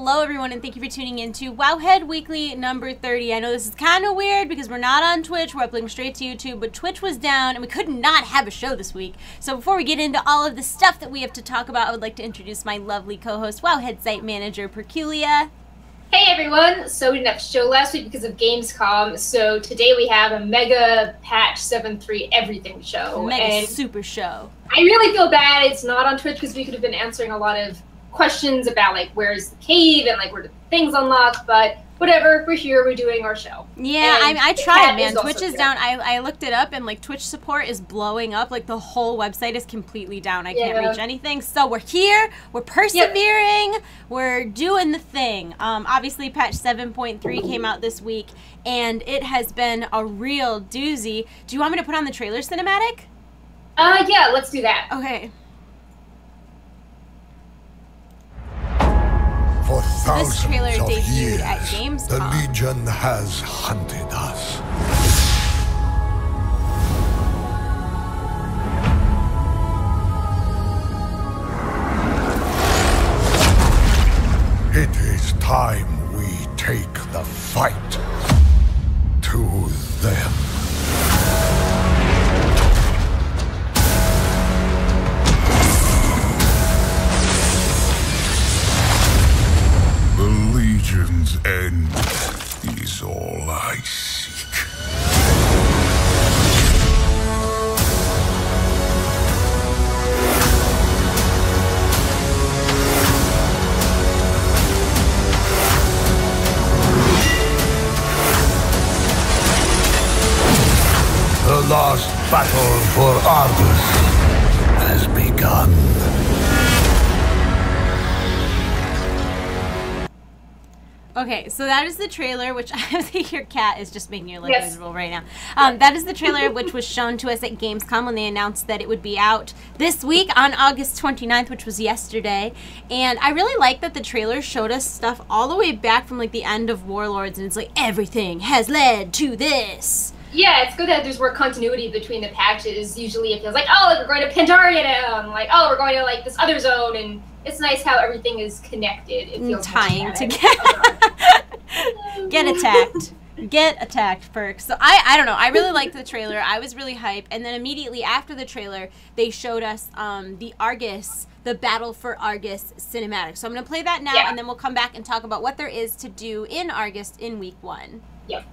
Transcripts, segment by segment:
Hello everyone, and thank you for tuning in to Wowhead Weekly number 30. I know this is kind of weird because we're not on Twitch, we're uploading straight to YouTube, but Twitch was down and we could not have a show this week. So before we get into all of the stuff that we have to talk about, I would like to introduce my lovely co-host, Wowhead Site Manager, Perculia. Hey everyone! So we didn't have a show last week because of Gamescom, so today we have a mega patch 7.3 everything show. Mega super show. I really feel bad it's not on Twitch because we could have been answering a lot of questions about like where's the cave and like where do things unlock, but whatever, we're here, we're doing our show. Yeah, I tried, man. Twitch is down. I looked it up, and like Twitch support is blowing up. Like the whole website is completely down. I can't reach anything. So we're here. We're persevering. Yep. We're doing the thing. Obviously, patch 7.3 came out this week, and it has been a real doozy. Do you want me to put on the trailer cinematic? Yeah, let's do that. Okay. For thousands this trailer of debuted years, at Gamescom. the Legion has hunted us. It is time we take the fight to them. The Legion's end is all I seek. The last battle for Argus has begun. Okay, so that is the trailer, which I think your cat is just making you look miserable right now. That is the trailer which was shown to us at Gamescom when they announced that it would be out this week on August 29th, which was yesterday. And I really like that the trailer showed us stuff all the way back from like the end of Warlords, and it's like everything has led to this. Yeah, it's good that there's more continuity between the patches. Usually it feels like, oh, like, we're going to Pandaria now, like, oh, we're going to like this other zone, and it's nice how everything is connected. It feels tying together. Get attacked. Get attacked, Perk. So I don't know. I really liked the trailer. I was really hyped. And then immediately after the trailer, they showed us the Argus, the Battle for Argus cinematic. So I'm going to play that now, and then we'll come back and talk about what there is to do in Argus in week 1. Yep.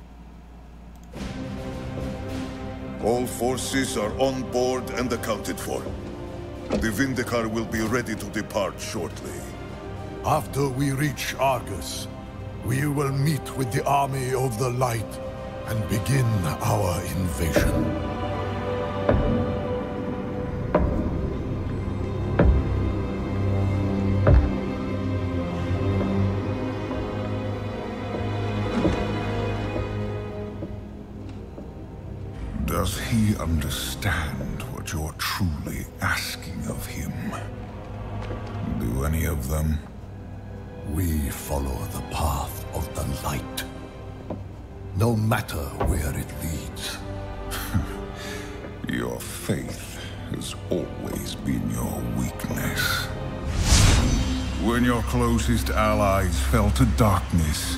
All forces are on board and accounted for. The Vindicar will be ready to depart shortly. After we reach Argus, we will meet with the army of the light and begin our invasion. Does he understand what you're truly asking of him? Do any of them? We follow the path of the light, no matter where it leads. Your faith has always been your weakness. When your closest allies fell to darkness,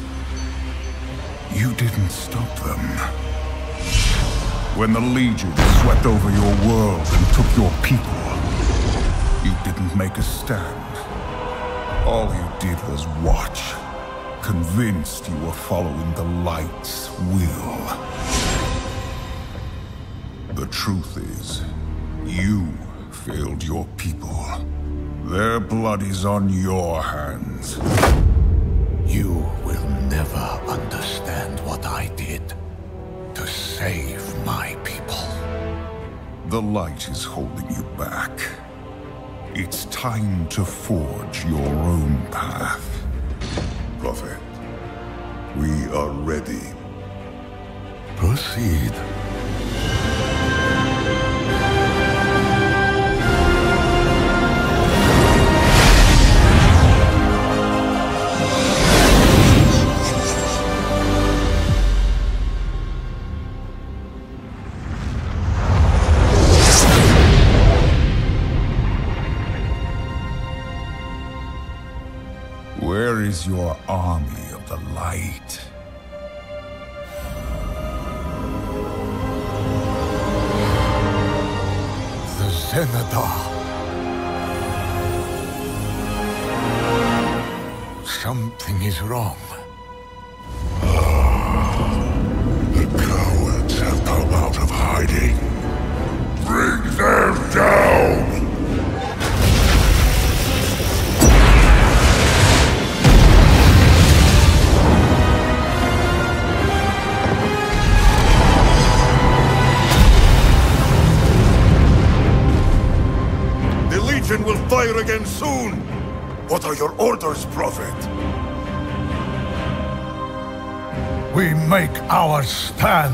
you didn't stop them. When the Legion swept over your world and took your people, you didn't make a stand. All you did was watch, convinced you were following the light's will. The truth is, you failed your people. Their blood is on your hands. You will never understand what I did to save my people. The light is holding you back. It's time to forge your own path. Prophet, we are ready. Proceed. Where is your army of the light? The Zenadar. Something is wrong. The cowards have come out of hiding. Bring them down! The Legion will fire again soon. What are your orders, Prophet? We make our stand.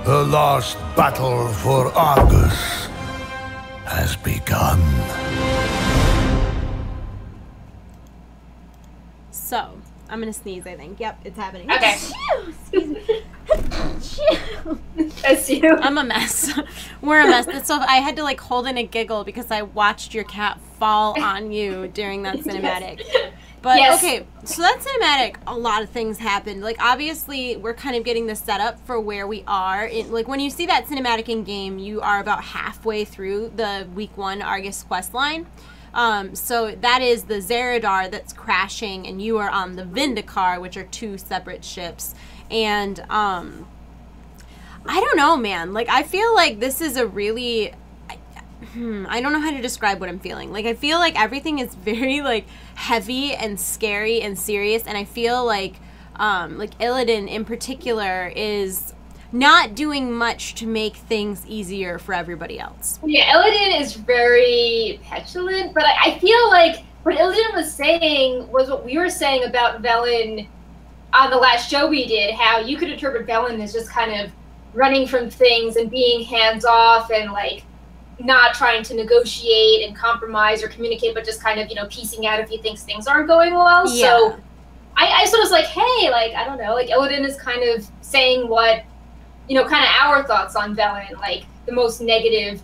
The last battle for Argus has begun. So, I'm gonna sneeze, I think. Yep, it's happening. Okay. Excuse me. That's you. I'm a mess. We're a mess. So I had to like hold in a giggle because I watched your cat fall on you during that cinematic. Yes. But Yes. okay, so that cinematic, a lot of things happened. Like obviously, we're kind of getting the setup for where we are. Like when you see that cinematic in game, you are about halfway through the week 1 Argus quest line. So that is the Zeradar that's crashing, and you are on the Vindicar, which are 2 separate ships. And I don't know, man. Like I feel like this is a really I don't know how to describe what I'm feeling. Like I feel like everything is very like heavy and scary and serious, and I feel like Illidan in particular is not doing much to make things easier for everybody else. Yeah, Illidan is very petulant, but I feel like what Illidan was saying was what we were saying about Velen on the last show we did, how you could interpret Velen as just kind of running from things and being hands-off and like not trying to negotiate and compromise or communicate, but just kind of, you know, piecing out if he thinks things aren't going well. Yeah. So I sort of was like, hey, like, I don't know, like Illidan is kind of saying what, you know, kind of our thoughts on Velen, like the most negative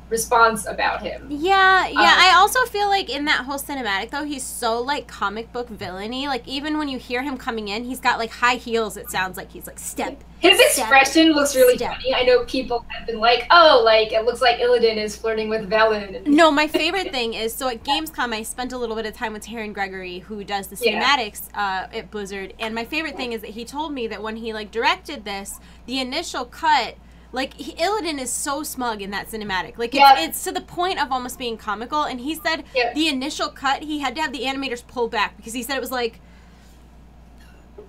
response about him. Yeah. I also feel like in that whole cinematic, though, he's so, like, comic book villainy. Like, even when you hear him coming in, he's got, like, high heels. It sounds like he's, like, step. His expression looks really step. funny. I know people have been like, oh, like, it looks like Illidan is flirting with Velen. No, my favorite thing is, so at Gamescom, I spent a little bit of time with Taryn Gregory, who does the cinematics at Blizzard, and my favorite thing is that he told me that when he, like, directed this, the initial cut, like, Illidan is so smug in that cinematic. Like, it's to the point of almost being comical, and he said the initial cut, he had to have the animators pull back, because he said it was like...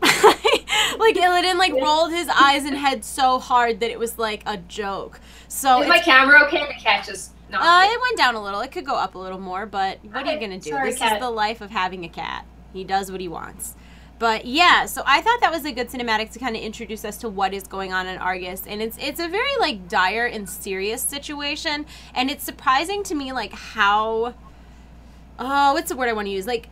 like, Illidan, like, rolled his eyes and head so hard that it was, like, a joke. So is my camera okay? The cat just knocked it went down a little. It could go up a little more, but what are you going to do? Sorry, This cat. is the life of having a cat. He does what he wants. But yeah, so I thought that was a good cinematic to kind of introduce us to what is going on in Argus, and it's a very like dire and serious situation, and it's surprising to me like how what's the word I want to use, like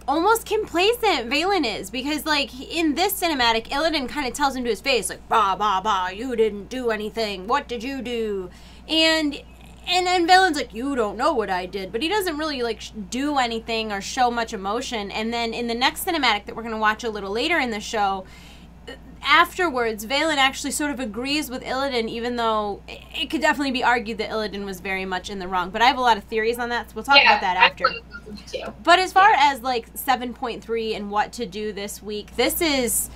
almost complacent Valen is, because like in this cinematic, Illidan kind of tells him to his face like, bah bah bah, you didn't do anything, what did you do? And then Valen's like, you don't know what I did. But he doesn't really, like, do anything or show much emotion. And then in the next cinematic that we're going to watch a little later in the show, afterwards, Valen actually sort of agrees with Illidan, even though it could definitely be argued that Illidan was very much in the wrong. But I have a lot of theories on that, so we'll talk about that after. But as far as, like, 7.3 and what to do this week, this is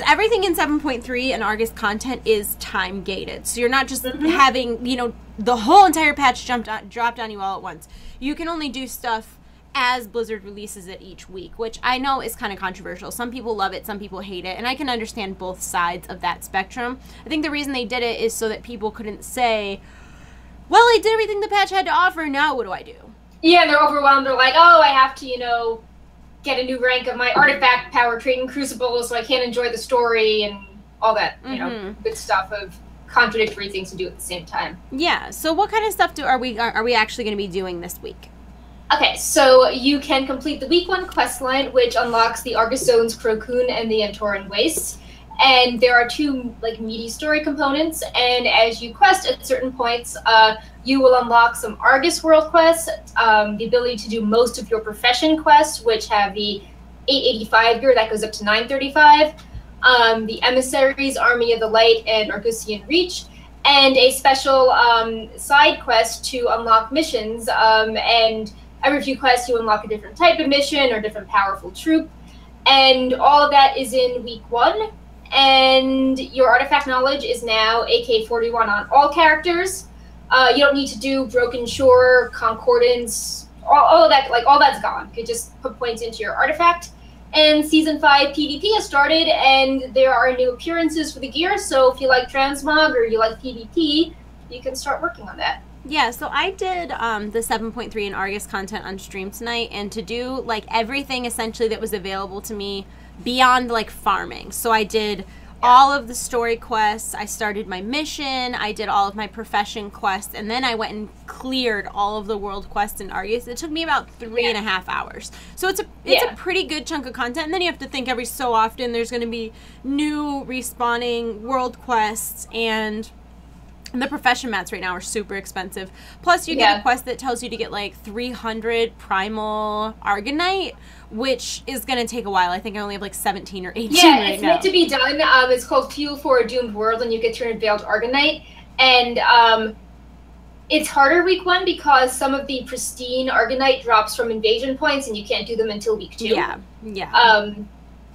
everything in 7.3 and Argus content is time gated. So you're not just having, you know, the whole entire patch dropped on you all at once. You can only do stuff as Blizzard releases it each week, which I know is kind of controversial. Some people love it, some people hate it, and I can understand both sides of that spectrum. I think the reason they did it is so that people couldn't say, well, I did everything the patch had to offer, now what do I do? Yeah, and they're overwhelmed. They're like, oh, I have to, you know, get a new rank of my artifact power trait in Crucible, so I can't enjoy the story and all that, you know, good stuff of contradictory things to do at the same time. Yeah. So what kind of stuff are we actually going to be doing this week? Okay, so you can complete the week 1 quest line, which unlocks the Argus Zones, Crocun, and the Antoran Wastes. And there are 2 like meaty story components, and as you quest at certain points, you will unlock some Argus world quests, the ability to do most of your profession quests, which have the 885 gear that goes up to 935, the Emissaries, Army of the Light, and Argusian Reach, and a special side quest to unlock missions, and every few quests you unlock a different type of mission or different powerful troop, and all of that is in week 1. And your artifact knowledge is now AK-41 on all characters. You don't need to do Broken Shore, Concordance, all of that, like all that's gone. You could just put points into your artifact. And Season 5 PvP has started, and there are new appearances for the gear, so if you like transmog or you like PvP, you can start working on that. Yeah, so I did the 7.3 in Argus content on stream tonight, and to do like everything essentially that was available to me beyond like farming. So I did all of the story quests, I started my mission, I did all of my profession quests, and then I went and cleared all of the world quests in Argus. It took me about 3.5 hours. So it's a pretty good chunk of content, and then you have to think every so often there's going to be new respawning world quests, and the profession mats right now are super expensive. Plus, you get a quest that tells you to get like 300 primal Argonite, which is going to take a while. I think I only have like 17 or 18 right now. Yeah, it's meant to be done. It's called Fuel for a Doomed World, and you get 300 Veiled Argonite. And it's harder week 1 because some of the pristine Argonite drops from invasion points, and you can't do them until week 2.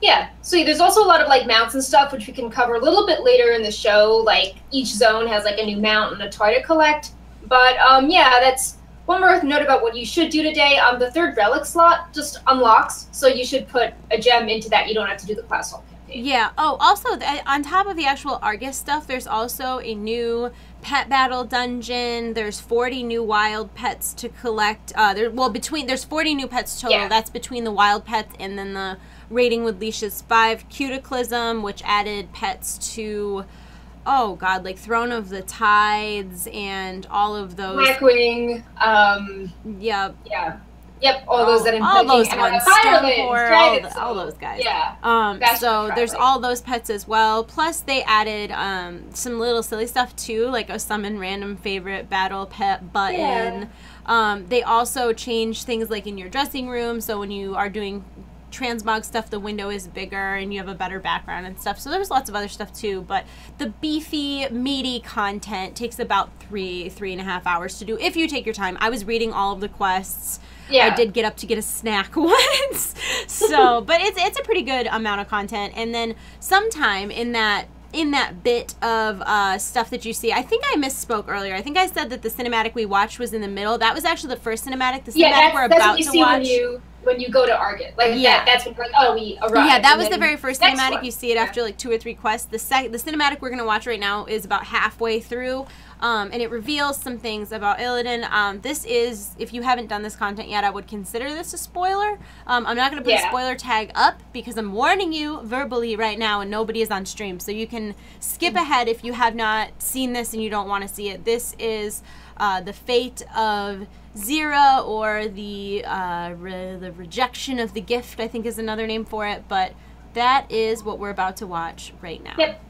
Yeah, so there's also a lot of like mounts and stuff, which we can cover a little bit later in the show. Like each zone has like a new mount and a toy to collect. But yeah, that's one more note about what you should do today. The 3rd relic slot just unlocks, so you should put a gem into that. You don't have to do the class haul campaign. Yeah. Oh, also on top of the actual Argus stuff, there's also a new pet battle dungeon. There's 40 new wild pets to collect. There's 40 new pets total. Yeah. That's between the wild pets and then the Raiding with Leashes 5 Cataclysm, which added pets to, oh god, like Throne of the Tides and all of those. Blackwing. Yep. Yeah. Yep. All those that all those ones. Stormcore, all those guys. Yeah. So there's all those pets as well. Plus they added some little silly stuff too, like a summon random favorite battle pet button. Yeah. They also changed things like in your dressing room. So when you are doing transmog stuff, the window is bigger and you have a better background and stuff. So there's lots of other stuff too, but the beefy, meaty content takes about 3.5 hours to do if you take your time. I was reading all of the quests. Yeah. I did get up to get a snack once. So, but it's a pretty good amount of content. And then sometime in that bit of stuff that you see, I think I misspoke earlier. I think I said that the cinematic we watched was in the middle. That was actually the first cinematic. The cinematic we're about to watch. When you go to Argus, like that's when like, oh, we arrived. Yeah, that was the very first cinematic. You see it after like 2 or 3 quests. The cinematic we're gonna watch right now is about halfway through, and it reveals some things about Illidan. This is, if you haven't done this content yet, I would consider this a spoiler. I'm not gonna put a spoiler tag up because I'm warning you verbally right now, and nobody is on stream, so you can skip ahead if you have not seen this and you don't want to see it. This is the fate of Zira, or the rejection of the gift, I think is another name for it, but that is what we're about to watch right now. Yep.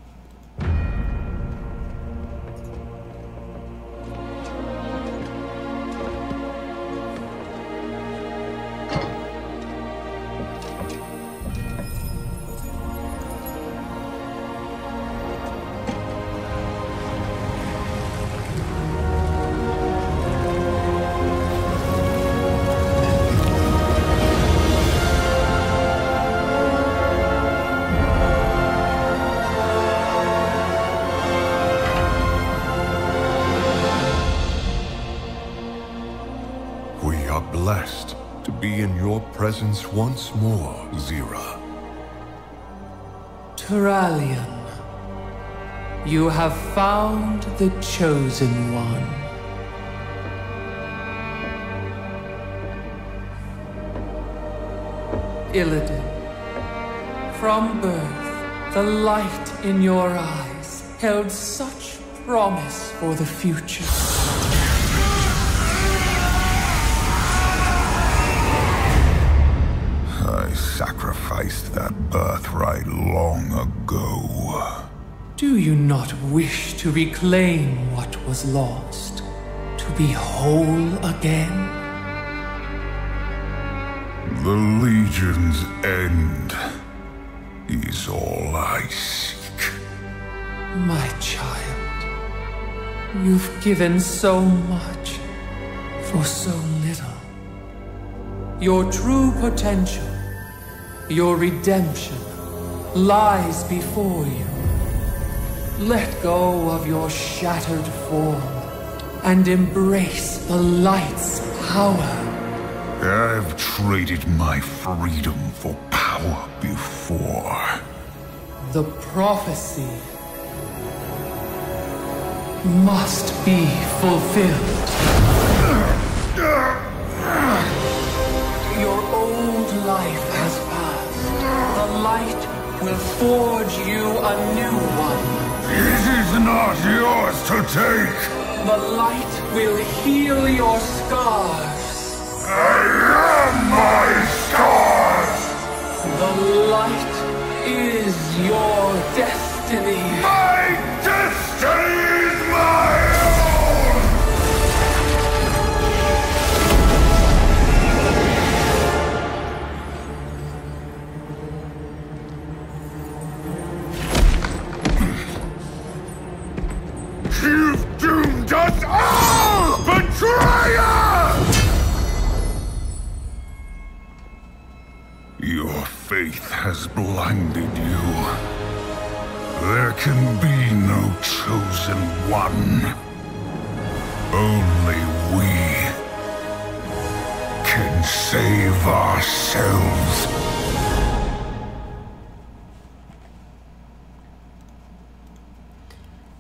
Blessed to be in your presence once more, Zira. Turalian, you have found the Chosen One. Illidan, from birth, the light in your eyes held such promise for the future. I sacrificed that birthright long ago. Do you not wish to reclaim what was lost? To be whole again? The Legion's end is all I seek. My child, you've given so much for so little. Your true potential, your redemption, lies before you. Let go of your shattered form and embrace the light's power. I've traded my freedom for power before. The prophecy must be fulfilled. Your old life has passed. The light will forge you a new one. It is not yours to take. The light will heal your scars. I am my scars! The light is your destiny. My destiny is my own! You've doomed us all, betrayer! Your faith has blinded you. There can be no chosen one. Only we can save ourselves.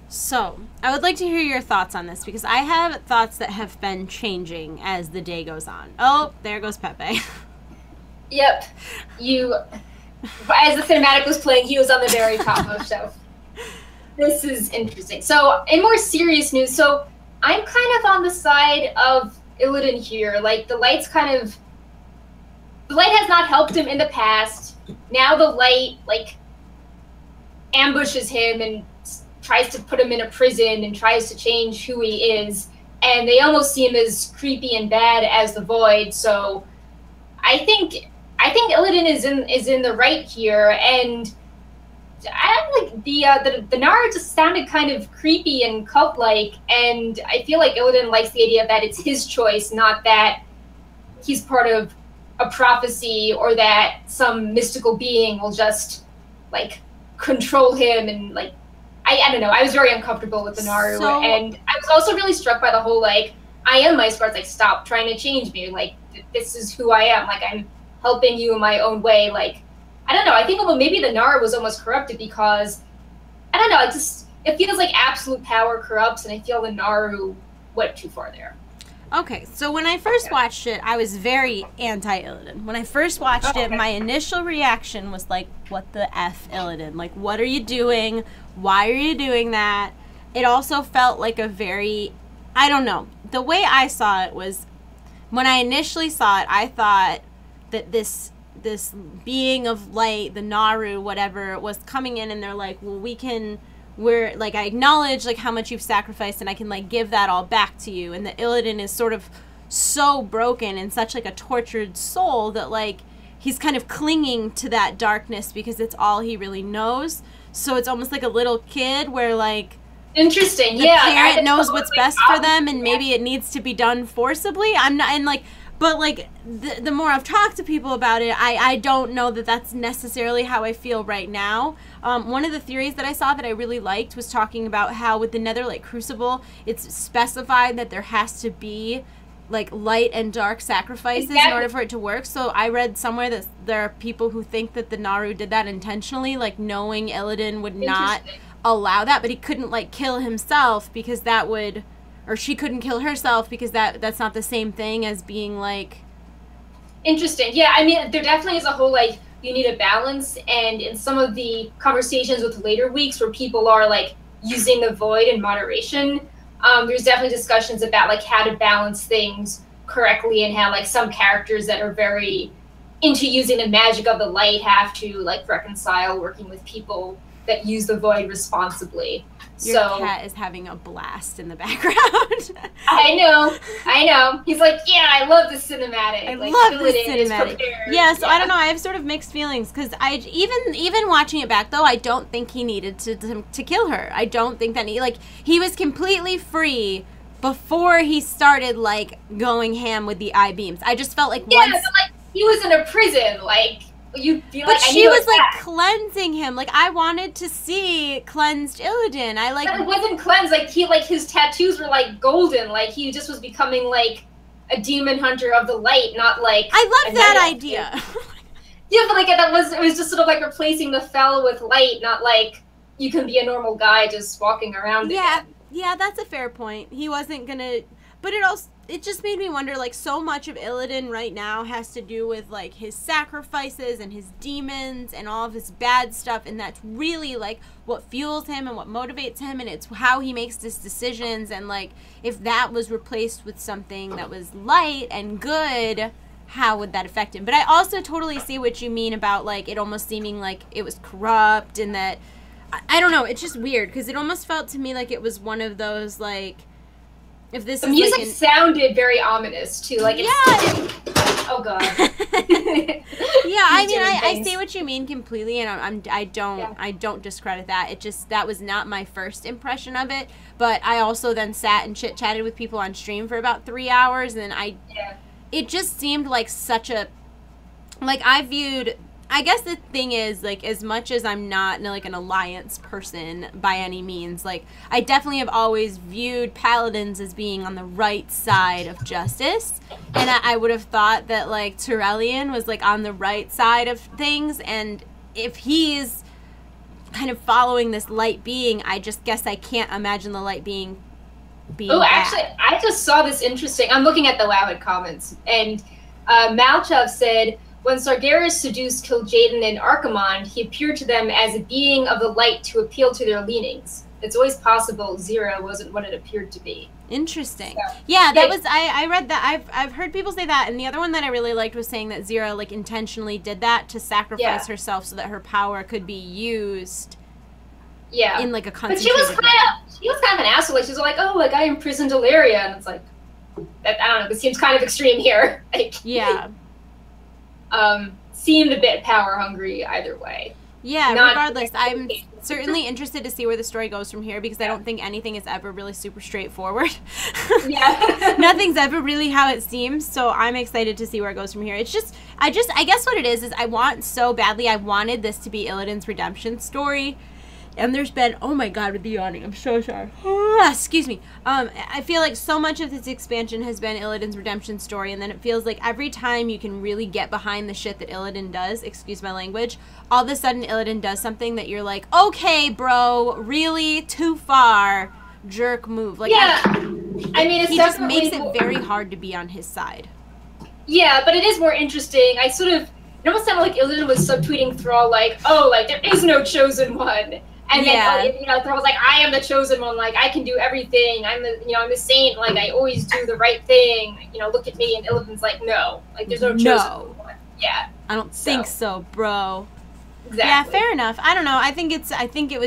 So, I would like to hear your thoughts on this, because I have thoughts that have been changing as the day goes on. Oh, there goes Pepe. Yep. As the cinematic was playing, he was on the very top of the shelf. This is interesting. So, in more serious news, so I'm kind of on the side of Illidan here. Like, the light has not helped him in the past. Now the light, like, ambushes him and tries to put him in a prison and tries to change who he is. And they almost seem as creepy and bad as the Void. So, I think Illidan is in the right here, and I don't like the Nara just sounded kind of creepy and cult-like, and I feel like Illidan likes the idea that it's his choice, not that he's part of a prophecy or that some mystical being will just like control him and like I don't know. I was very uncomfortable with the Naru, and I was also really struck by the whole like I am my scars. Like stop trying to change me. Like this is who I am. Like I'm helping you in my own way. Like I don't know. I think maybe the Naru was almost corrupted because I don't know. It feels like absolute power corrupts, and I feel the Naru went too far there. Okay, so when I first watched it, I was very anti-Illidan. When I first watched it, my initial reaction was like, what the F, Illidan? Like, what are you doing? Why are you doing that? It also felt like a very, I don't know. The way I saw it was, when I initially saw it, I thought that this being of light, the Naru, whatever, was coming in and they're like, well, we're like, I acknowledge like how much you've sacrificed and I can like give that all back to you. And the Illidan is sort of so broken and such like a tortured soul that like he's kind of clinging to that darkness because it's all he really knows. So it's almost like a little kid where like interesting, the parent knows what's best for them and maybe it needs to be done forcibly. I'm not, and like, but like the more I've talked to people about it, I don't know that that's necessarily how I feel right now. One of the theories that I saw that I really liked was talking about how with the Netherlight Crucible, it's specified that there has to be like light and dark sacrifices in order for it to work. So I read somewhere that there are people who think that the Naru did that intentionally, like knowing Illidan would not allow that, but he couldn't like kill himself because that would, or she couldn't kill herself because that's not the same thing as being like. Interesting. Yeah, I mean, there definitely is a whole like you need a balance, and in some of the conversations with later weeks where people are like using the void in moderation, there's definitely discussions about like how to balance things correctly and how like some characters that are very into using the magic of the light have to like reconcile working with people that use the void responsibly. Your cat is having a blast in the background. I know. He's like, yeah, I love the cinematic. I love the cinematic. Yeah, so I don't know. I have sort of mixed feelings because even watching it back though, I don't think he needed to kill her. I don't think that he was completely free before he started like going ham with the eye beams. I just felt like but like he was in a prison, like. You feel but like she was like cleansing him. Like I wanted to see cleansed Illidan. But it wasn't cleansed. Like his tattoos were like golden. Like he just was becoming like a demon hunter of the light, not like. I love that idea. Yeah, but like it was just sort of like replacing the fel with light, not like you can be a normal guy just walking around. Yeah, again. Yeah, that's a fair point. He wasn't gonna, but it just made me wonder, like, so much of Illidan right now has to do with, like, his sacrifices and his demons and all of his bad stuff, and that's really, like, what fuels him and what motivates him, and it's how he makes his decisions, and, like, if that was replaced with something that was light and good, how would that affect him? But I also totally see what you mean about, like, it almost seeming like it was corrupt and that, I don't know, it's just weird, because it almost felt to me like it was one of those, like, if this the music sounded very ominous too, like oh god. Yeah, I mean, I see what you mean completely, and I don't discredit that. It just that was not my first impression of it, but I also then sat and chit chatted with people on stream for about 3 hours, and it just seemed like such a I guess the thing is, like, as much as I'm not, like, an alliance person by any means, like, I definitely have always viewed paladins as being on the right side of justice, and I would have thought that, like, Turellian was, like, on the right side of things, and if he's kind of following this light being, I just guess I can't imagine the light being bad. Actually, I just saw this interesting, I'm looking at the Wowhead comments, and Malchav said, when Sargeras seduced Kil'jaeden and Archimonde, he appeared to them as a being of the light to appeal to their leanings. It's always possible Zira wasn't what it appeared to be. Interesting. So, yeah, that was I read that. I've heard people say that, and the other one that I really liked was saying that Zira like intentionally did that to sacrifice herself so that her power could be used. Yeah. In like a concentrated. But she was kind of an asshole. Like, she was like, oh, like I imprisoned Delaria, and it's like, that I don't know. This seems kind of extreme here. Like, yeah. Seemed a bit power hungry either way. Yeah, regardless, I'm certainly interested to see where the story goes from here, because I don't think anything is ever really super straightforward. Yeah. Nothing's ever really how it seems, so I'm excited to see where it goes from here. It's just, I guess what it is I want so badly, I wanted this to be Illidan's redemption story. And there's been, oh my god, with the yawning, I'm so sorry. Excuse me. I feel like so much of this expansion has been Illidan's redemption story, and then it feels like every time you can really get behind the shit that Illidan does, excuse my language, all of a sudden Illidan does something that you're like, okay, bro, really? Too far. Jerk move. Like, yeah. I mean, it's he just makes it very hard to be on his side. Yeah, but it is more interesting. It almost sounded like Illidan was subtweeting Thrall, like, oh, like, there is no chosen one. And then, Thrall's like, I am the chosen one, like, I can do everything, I'm the saint, like, I always do the right thing, look at me, and Illidan's like, no, like, there's no chosen one. Yeah. I don't think so, bro. Exactly. Yeah, fair enough. I don't know, I think it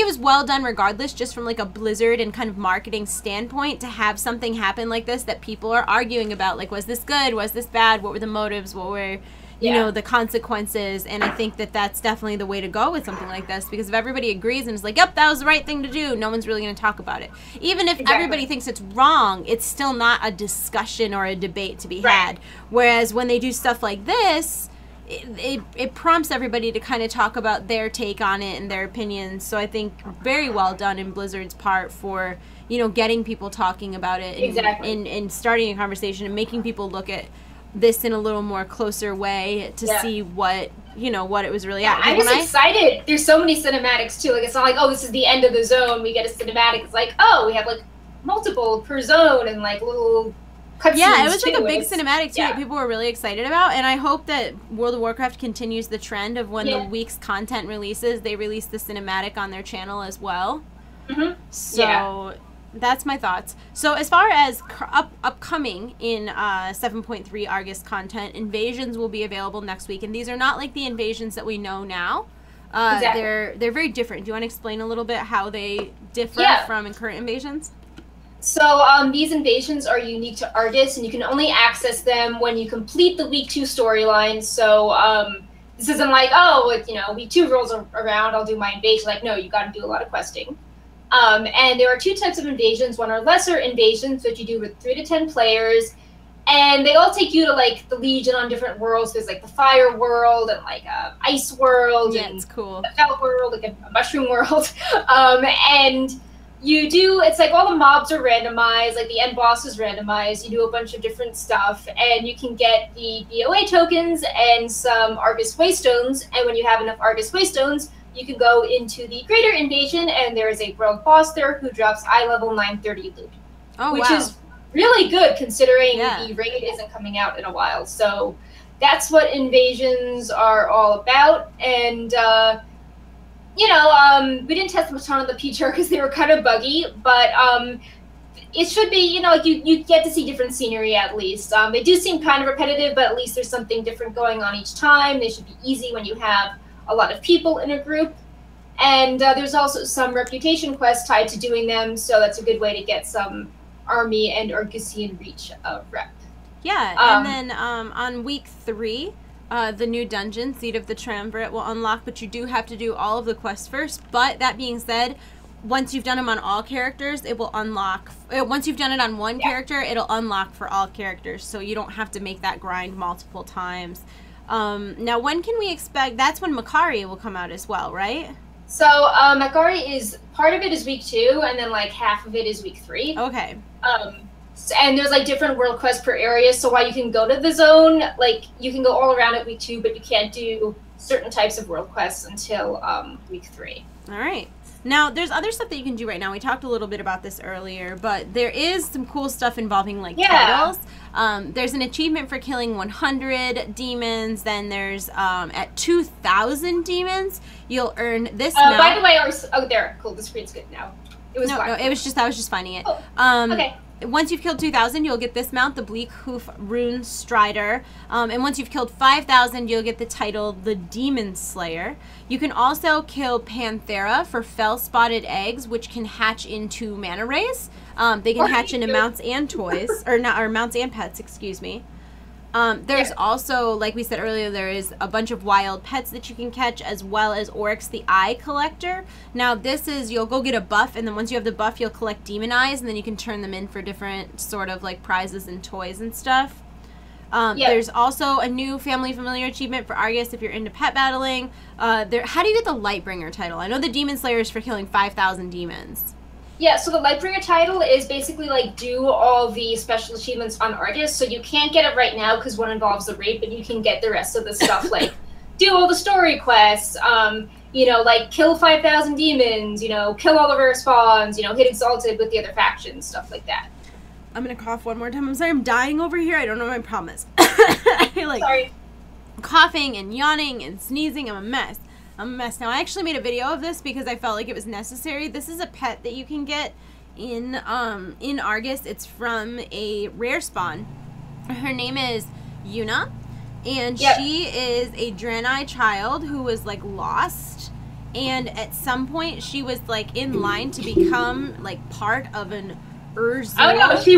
was well done regardless, just from, like, a Blizzard and kind of marketing standpoint, to have something happen like this that people are arguing about, like, was this good, was this bad, what were the motives, what were... the consequences, and I think that that's definitely the way to go with something like this, because if everybody agrees and is like, yep, that was the right thing to do, no one's really going to talk about it. Even if everybody thinks it's wrong, it's still not a discussion or a debate to be had. Whereas when they do stuff like this, it prompts everybody to kind of talk about their take on it and their opinions, so I think very well done in Blizzard's part for, getting people talking about it and starting a conversation and making people look at this in a little more closer way to see what it was really at. I'm just excited. There's so many cinematics too. Like, it's not like, oh, this is the end of the zone, we get a cinematic. It's like, oh, we have like multiple per zone and like little cutscenes. Yeah, it was like a big cinematic too that people were really excited about, and I hope that World of Warcraft continues the trend of when the week's content releases, they release the cinematic on their channel as well. Mm-hmm. So that's my thoughts. So as far as upcoming in 7.3 Argus content, invasions will be available next week, and these are not like the invasions that we know now. Exactly. They're very different. Do you want to explain a little bit how they differ from current invasions? So these invasions are unique to Argus, and you can only access them when you complete the Week 2 storyline. So this isn't like, oh, Week 2 rolls around, I'll do my invasion. Like, no, you got to do a lot of questing. And there are 2 types of invasions. One are lesser invasions, which you do with 3 to 10 players, and they all take you to like the Legion on different worlds. There's like the Fire World and like a Ice World, and it's cool. A Fell World, like a Mushroom World, and you do, it's like all the mobs are randomized, like the end boss is randomized, you do a bunch of different stuff, and you can get the BOA tokens and some Argus Waystones, and when you have enough Argus Waystones, you can go into the Greater Invasion, and there is a world boss there who drops eye level 930 loot. Which is really good, considering the raid isn't coming out in a while. So that's what invasions are all about, and we didn't test a ton of the feature because they were kind of buggy, but it should be, like you get to see different scenery at least. They do seem kind of repetitive, but at least there's something different going on each time. They should be easy when you have a lot of people in a group. And there's also some reputation quests tied to doing them, so that's a good way to get some army and Argusian reach rep. Yeah, and then on week 3, the new dungeon, Seed of the Triumvirate, will unlock, but you do have to do all of the quests first. But that being said, once you've done them on all characters, it will unlock. Once you've done it on one character, it'll unlock for all characters, so you don't have to make that grind multiple times. Now, when can we expect? That's when Makari will come out as well, right? So Makari is part of it is week 2, and then like half of it is week 3. Okay. And there's like different world quests per area, so while you can go to the zone, like you can go all around at week 2, but you can't do certain types of world quests until week 3. All right. Now, there's other stuff that you can do right now. We talked a little bit about this earlier, but there is some cool stuff involving like titles. There's an achievement for killing 100 demons. Then there's at 2,000 demons, you'll earn this. By the way, there. Cool. The screen's good now. It was no, it was just I was just finding it. Oh, okay. Once you've killed 2,000, you'll get this mount, the Bleak Hoof Rune Strider. And once you've killed 5,000, you'll get the title, the Demon Slayer. You can also kill Panthera for fell-spotted eggs, which can hatch into mana rays. They can hatch into mounts and toys, or mounts and pets, excuse me. There's also, like we said earlier, there is a bunch of wild pets that you can catch, as well as Oryx the Eye Collector. Now, this is, you'll go get a buff, and then once you have the buff, you'll collect demon eyes, and then you can turn them in for different sort of like prizes and toys and stuff. There's also a new Family Familiar achievement for Argus if you're into pet battling. How do you get the Lightbringer title? I know the Demon Slayer is for killing 5,000 demons. Yeah, so the Lightbringer title is basically like do all the special achievements on Argus. So you can't get it right now because one involves the raid, but you can get the rest of the stuff like do all the story quests, like kill 5,000 demons, kill all the rare spawns, hit Exalted with the other factions, stuff like that. I'm gonna cough one more time. I'm sorry, I'm dying over here. I don't know what my problem is. Sorry. Coughing and yawning and sneezing. I'm a mess. Now, I actually made a video of this because I felt like it was necessary. This is a pet that you can get in Argus. It's from a rare spawn. Her name is Yuna, and she is a Draenei child who was like lost, and at some point she was like in line to become like part of an Urzu. Oh no, she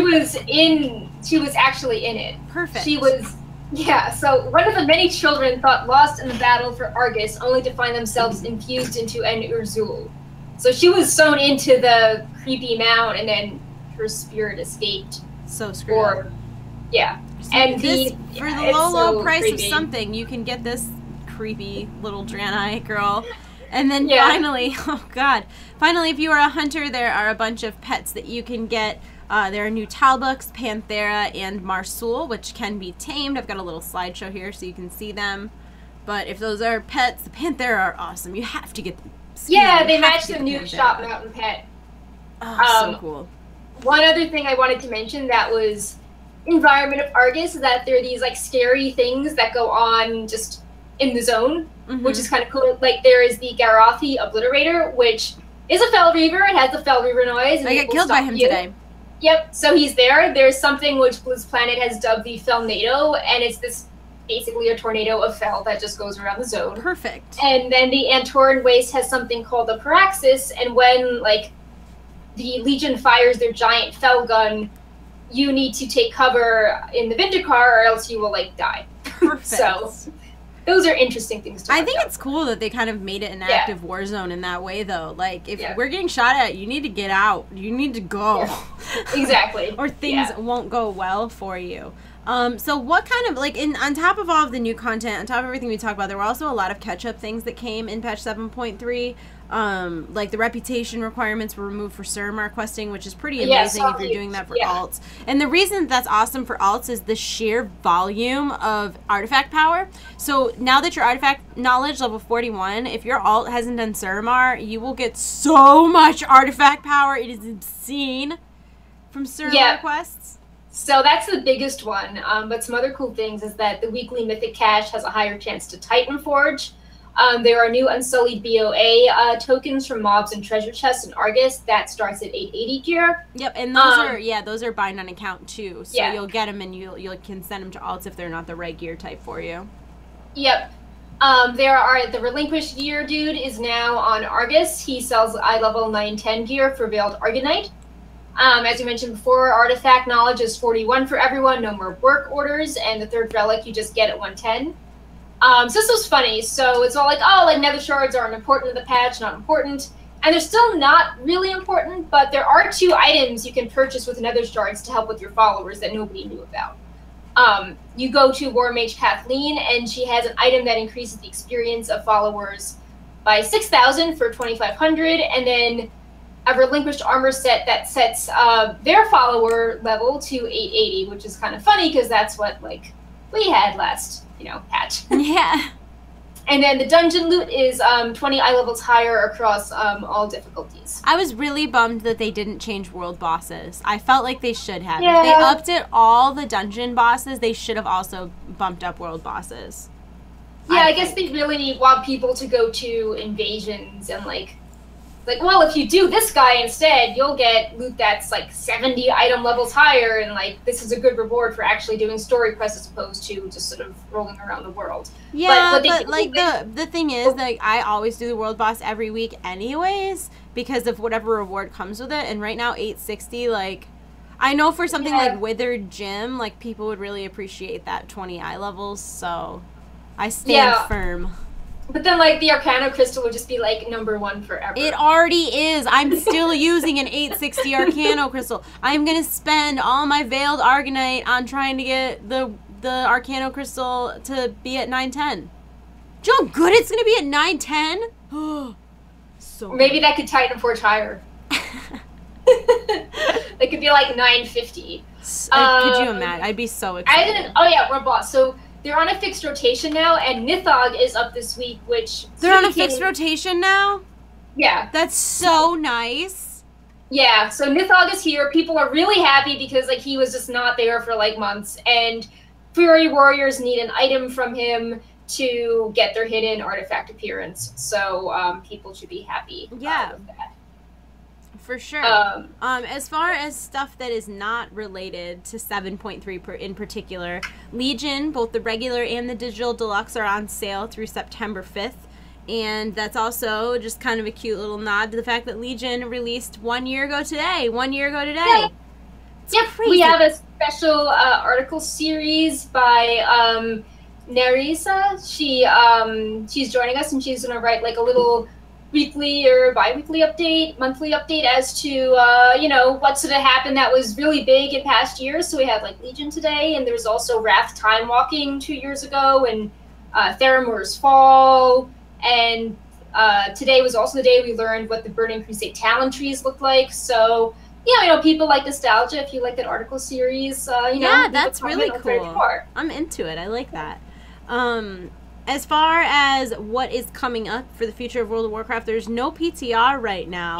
was actually in it. Perfect. She was. Yeah, so one of the many children thought lost in the battle for Argus, only to find themselves infused into an Urzul. So she was sewn into the creepy mount, and then her spirit escaped. So screwed up. Yeah. And for the low price creepy. Of something, you can get this creepy little Draenei girl. And then finally, finally, if you are a hunter, there are a bunch of pets that you can get. There are new Talbuks, Panthera, and Marsul, which can be tamed. I've got a little slideshow here so you can see them. But if those are pets, the Panthera are awesome. You have to get them. Yeah, they match the new Shop Mountain pet. Oh, so cool. One other thing I wanted to mention that was Environment of Argus is that there are these like scary things that go on just in the zone, which is kind of cool. Like there is the Garothi Obliterator, which is a Fel Reaver. It has the Fel Reaver noise. And I got killed by him today. Yep, so he's there. There's something which Blizzplanet has dubbed the Felnado, and it's this basically a tornado of fel that just goes around the zone. Perfect. And then the Antoran Waste has something called the Paraxis, and when like the Legion fires their giant fel gun, you need to take cover in the Vindicar or else you will like die. Perfect. So those are interesting things to I think it's cool that they kind of made it an active war zone in that way, though. Like, if we're getting shot at, you need to get out. You need to go. Yeah. Exactly. Or things won't go well for you. So what kind of, like, on top of all of the new content, on top of everything we talked about, there were also a lot of catch-up things that came in patch 7.3. Like the reputation requirements were removed for Suramar questing, which is pretty amazing if you're doing that for alts. And the reason that's awesome for alts is the sheer volume of artifact power. So now that your artifact knowledge level 41, if your alt hasn't done Suramar, you will get so much artifact power. It is obscene from Suramar quests. So that's the biggest one. But some other cool things is that the weekly Mythic Cache has a higher chance to Titan Forge. There are new Unsullied BOA tokens from mobs and treasure chests in Argus. That starts at 880 gear. Yep, and those those are bind on account too. So you'll get them and you can send them to alts if they're not the right gear type for you. Yep. There are the Relinquished Gear dude is now on Argus. He sells eye level 910 gear for Veiled Argonite. As you mentioned before, artifact knowledge is 41 for everyone, no more work orders, and the third relic you just get at 110. So this was funny. So it's all like, oh, like nether shards aren't important in the patch, not important. And they're still not really important, but there are 2 items you can purchase with nether shards to help with your followers that nobody knew about. You go to War Mage Kathleen, and she has an item that increases the experience of followers by 6,000 for 2,500, and then a relinquished armor set that sets their follower level to 880, which is kind of funny because that's what like we had last, patch. Yeah. And then the dungeon loot is 20 eye levels higher across all difficulties. I was really bummed that they didn't change world bosses. I felt like they should have. Yeah. If they upped it all the dungeon bosses, they should have also bumped up world bosses. Yeah, I guess they really want people to go to invasions and like, well, if you do this guy instead, you'll get loot that's like 70 item levels higher, and like this is a good reward for actually doing story quests as opposed to just sort of rolling around the world. Yeah, but like the thing is, like I always do the world boss every week anyways because of whatever reward comes with it. And right now 860, like I know for something like Withered Gym, like people would really appreciate that 20 eye levels. So I stand firm. But then, like, the Arcana Crystal would just be, like, #1 forever. It already is. I'm still using an 860 Arcana Crystal. I'm going to spend all my Veiled Argonite on trying to get the Arcana Crystal to be at 910. Do you know how good it's going to be at 910? So maybe that could Titan Forge higher. It could be, like, 950. Could you imagine? I'd be so excited. World Boss. So they're on a fixed rotation now, and Nithog is up this week, which... They're on a fixed rotation now? Yeah. That's so nice. Yeah, so Nithog is here. People are really happy because, like, he was just not there for, like, months. And Fury Warriors need an item from him to get their hidden artifact appearance. So people should be happy with that. For sure. As far as stuff that is not related to 7.3 in particular, Legion, both the regular and the digital deluxe, are on sale through September 5th. And that's also just kind of a cute little nod to the fact that Legion released 1 year ago today. 1 year ago today. Yep, we have a special article series by Nerissa. She's joining us, and she's going to write like a little weekly or bi-weekly update, monthly update as to, what sort of happened that was really big in past years. So we have, like, Legion today, and there's also Wrath Time Walking 2 years ago, and Theramore's Fall, and today was also the day we learned what the Burning Crusade Talon trees look like. So, people like nostalgia. If you like that article series, yeah, that's really cool. I'm into it. I like that. As far as what is coming up for the future of World of Warcraft, there's no PTR right now.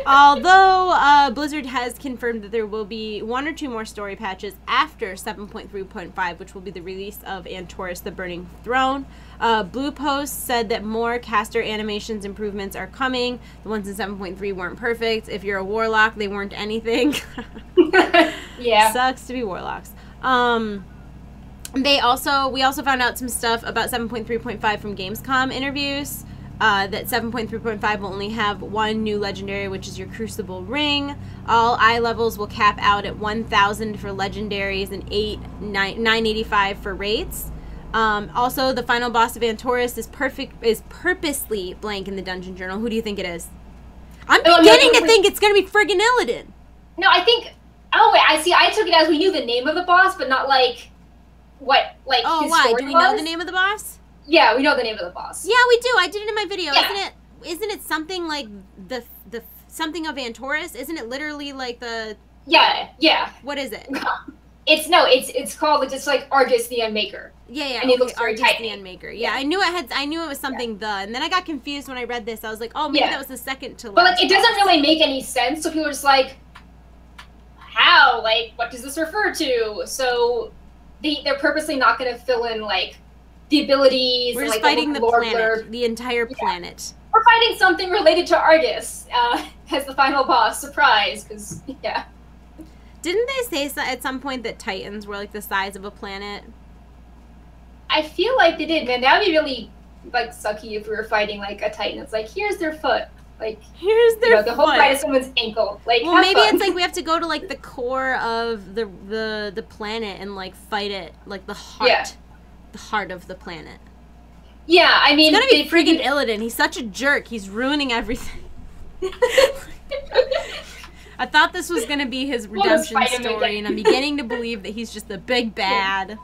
Although Blizzard has confirmed that there will be 1 or 2 more story patches after 7.3.5, which will be the release of Antorus the Burning Throne. Blue Post said that more caster animations improvements are coming. The ones in 7.3 weren't perfect. If you're a warlock, they weren't anything. Yeah. Sucks to be warlocks. we also found out some stuff about 7.3.5 from Gamescom interviews. That 7.3.5 will only have one new legendary, which is your Crucible Ring. All eye levels will cap out at 1,000 for legendaries and 985 for rates. Also, the final boss of Antorus is purposely blank in the Dungeon Journal. Who do you think it is? I'm beginning to think it's going to be friggin' Illidan. No, I think... Oh, wait, I see. I took it as we knew the name of the boss, but not, like, what, like, oh, his why? story Do we was? know the name of the boss? Yeah, we know the name of the boss. Yeah, we do. I did it in my video. Yeah. Isn't it something like the something of Antorus? Isn't it literally like the... Yeah. What is it? It's called just like Argus the Unmaker. Yeah, and he looks very Argus the tiny. Unmaker. Yeah, I knew it was something and then I got confused when I read this. I was like, oh, maybe that was the second to last. But like, it doesn't really make any sense. So people are just like, how? Like, what does this refer to? So they're purposely not going to fill in like the abilities. We're and, just like, fighting the planet, the entire planet. We're fighting something related to Argus as the final boss. Surprise, because Didn't they say at some point that Titans were like the size of a planet? I feel like they did, man. That would be really like sucky if we were fighting like a Titan. It's like, here's their foot. Like, here's their the whole fight is someone's ankle. Like, well, maybe it's like we have to go to like the core of the planet and like fight it, like the heart of the planet. Yeah, I mean, it's gonna be friggin' Illidan. He's such a jerk. He's ruining everything. I thought this was gonna be his redemption story, and I'm beginning to believe that he's just the big bad.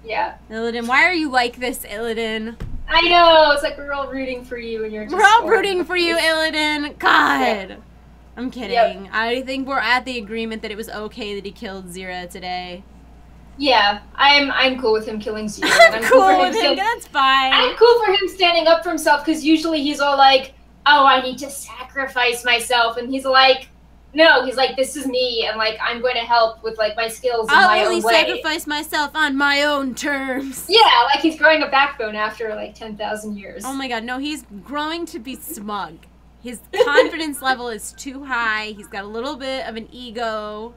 Yeah. Illidan, why are you like this, Illidan? I know. It's like we're all rooting for you, and you're just... We're all rooting for you, Illidan. God. Yeah. I'm kidding. Yep. I think we're at the agreement that it was okay that he killed Zira today. Yeah, I'm cool with him killing Zira. I'm cool with him. That's fine. I'm cool for him standing up for himself, because usually he's all like, oh, I need to sacrifice myself, and he's like... No, he's like, this is me, and like, I'm going to help with like my skills in my own way. I'll only sacrifice myself on my own terms. Yeah, like he's growing a backbone after like 10,000 years. Oh my god, no, he's growing to be smug. His confidence level is too high. He's got a little bit of an ego.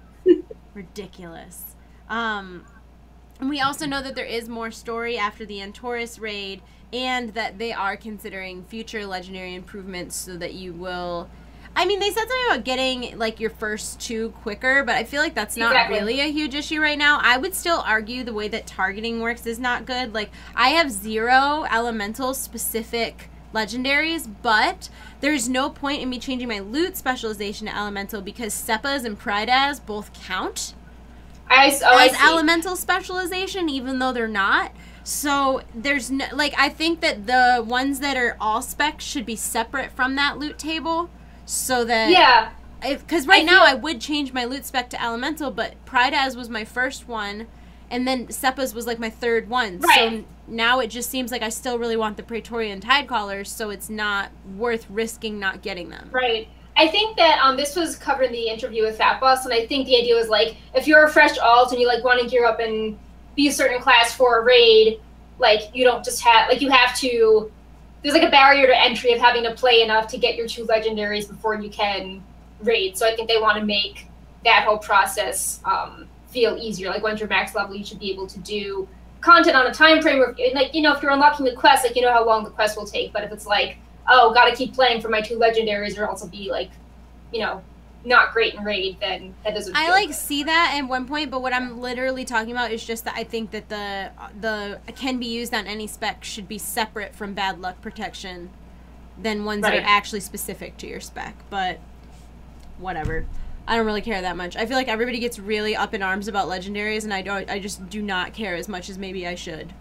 Ridiculous. We also know that there is more story after the Antorus raid, and that they are considering future legendary improvements so that you will... I mean, they said something about getting, like, your first two quicker, but I feel like that's not really a huge issue right now. I would still argue the way that targeting works is not good. Like, I have 0 elemental-specific legendaries, but there's no point in me changing my loot specialization to elemental because Seppas and Pridaz both count as elemental specialization, even though they're not. So there's no, like, I think that the ones that are all specs should be separate from that loot table. So that because right now I would change my loot spec to elemental, but Pridaz was my first one, and then Seppa's was like my third one. Right. So now it just seems like I still really want the Praetorian Tidecallers, so it's not worth risking not getting them. Right. I think that this was covered in the interview with Fat Boss, and I think the idea was like, if you're a fresh alt and you like want to gear up and be a certain class for a raid, like you don't just have like you have to. There's like a barrier to entry of having to play enough to get your 2 legendaries before you can raid. So I think they want to make that whole process feel easier. Like once you're max level, you should be able to do content on a time frame. Or, like, you know, if you're unlocking the quest, like, you know how long the quest will take. But if it's like, oh, gotta keep playing for my 2 legendaries or else I'll be like, you know, not great in raid, then that doesn't feel like good. See that at one point, but what I'm literally talking about is just that I think that the can be used on any spec should be separate from bad luck protection than ones that are actually specific to your spec. But whatever, I don't really care that much. I feel like everybody gets really up in arms about legendaries, and I just do not care as much as maybe I should.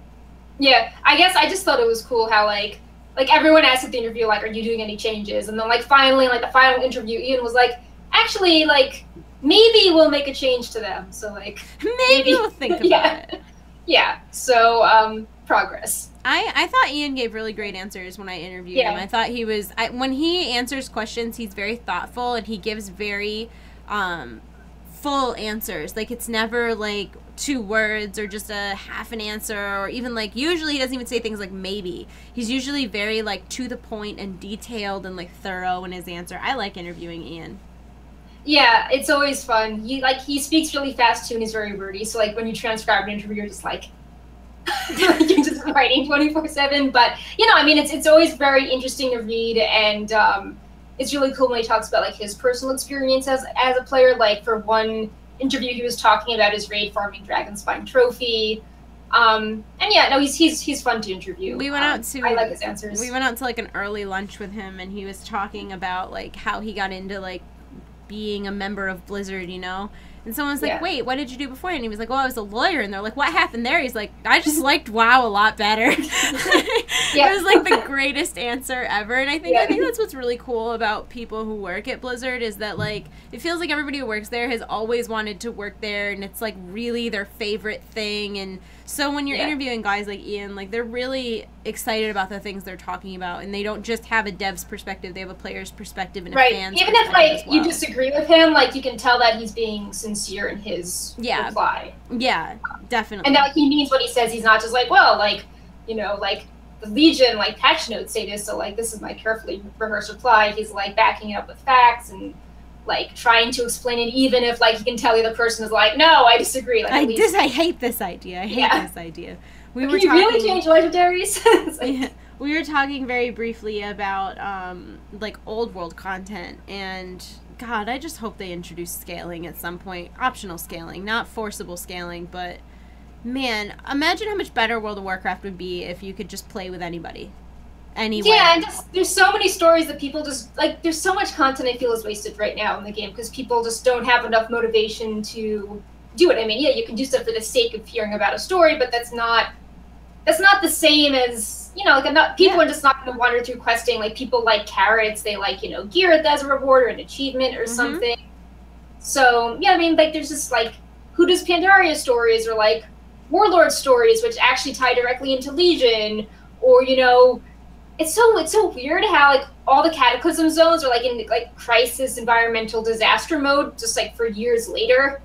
Yeah, I guess I just thought it was cool how like everyone asked at the interview, like, are you doing any changes? And then like finally, like the final interview, Ian was like, actually, like, maybe we'll make a change to them. So, like... Maybe we'll think about it. Yeah. So, progress. I thought Ian gave really great answers when I interviewed him. I thought he was... when he answers questions, he's very thoughtful, and he gives very full answers. Like, it's never, like, 2 words or just a half an answer, or even, like, usually he doesn't even say things like maybe. He's usually very, like, to the point and detailed and, like, thorough in his answer. I like interviewing Ian. Yeah, it's always fun. He speaks really fast too, and he's very wordy. So like when you transcribe an interview, you're just like, Like, you're just writing 24/7. But you know, I mean, it's always very interesting to read, and it's really cool when he talks about like his personal experience as a player. Like for one interview, he was talking about his raid farming Dragonspine trophy. And yeah, no, he's fun to interview. We went out to, I like his answers. We went out to like an early lunch with him, and he was talking about like how he got into like being a member of Blizzard, you know. And someone's like, wait, what did you do before? And he was like, well, I was a lawyer. And they're like, what happened there? He's like, I just liked WoW a lot better. It was like the greatest answer ever. And I think that's what's really cool about people who work at Blizzard is that, like, it feels like everybody who works there has always wanted to work there, and it's like really their favorite thing. And so when you're interviewing guys like Ian, like, they're really excited about the things they're talking about, and they don't just have a dev's perspective, they have a player's perspective and a fan's even if like well. you disagree with him, like you can tell that he's being sincere in his reply. Yeah, definitely. And that he means what he says. He's not just like, well, like, you know, like the Legion like patch notes say this, so like this is my carefully rehearsed reply. He's like backing it up with facts and like trying to explain it, even if like you can tell the other person is like, no, I disagree. Like, I hate this idea. I hate this idea. Can you really change legendaries? Like, we were talking very briefly about like old world content, and God, I just hope they introduce scaling at some point. Optional scaling, not forcible scaling, but man, imagine how much better World of Warcraft would be if you could just play with anybody. Anywhere. Yeah, and just, there's so many stories that people just, like, there's so much content I feel is wasted right now in the game because people just don't have enough motivation to do it. I mean, yeah, you can do stuff for the sake of hearing about a story, but that's not the same as, you know, like, people are just not going to wander through questing. Like, people like carrots, they like, you know, gear as a reward or an achievement or something. So, yeah, I mean, like, there's just, like, who does Pandaria stories or, like, Warlord stories, which actually tie directly into Legion, or, you know, it's so weird how like all the Cataclysm zones are like in like crisis environmental disaster mode just like for years later.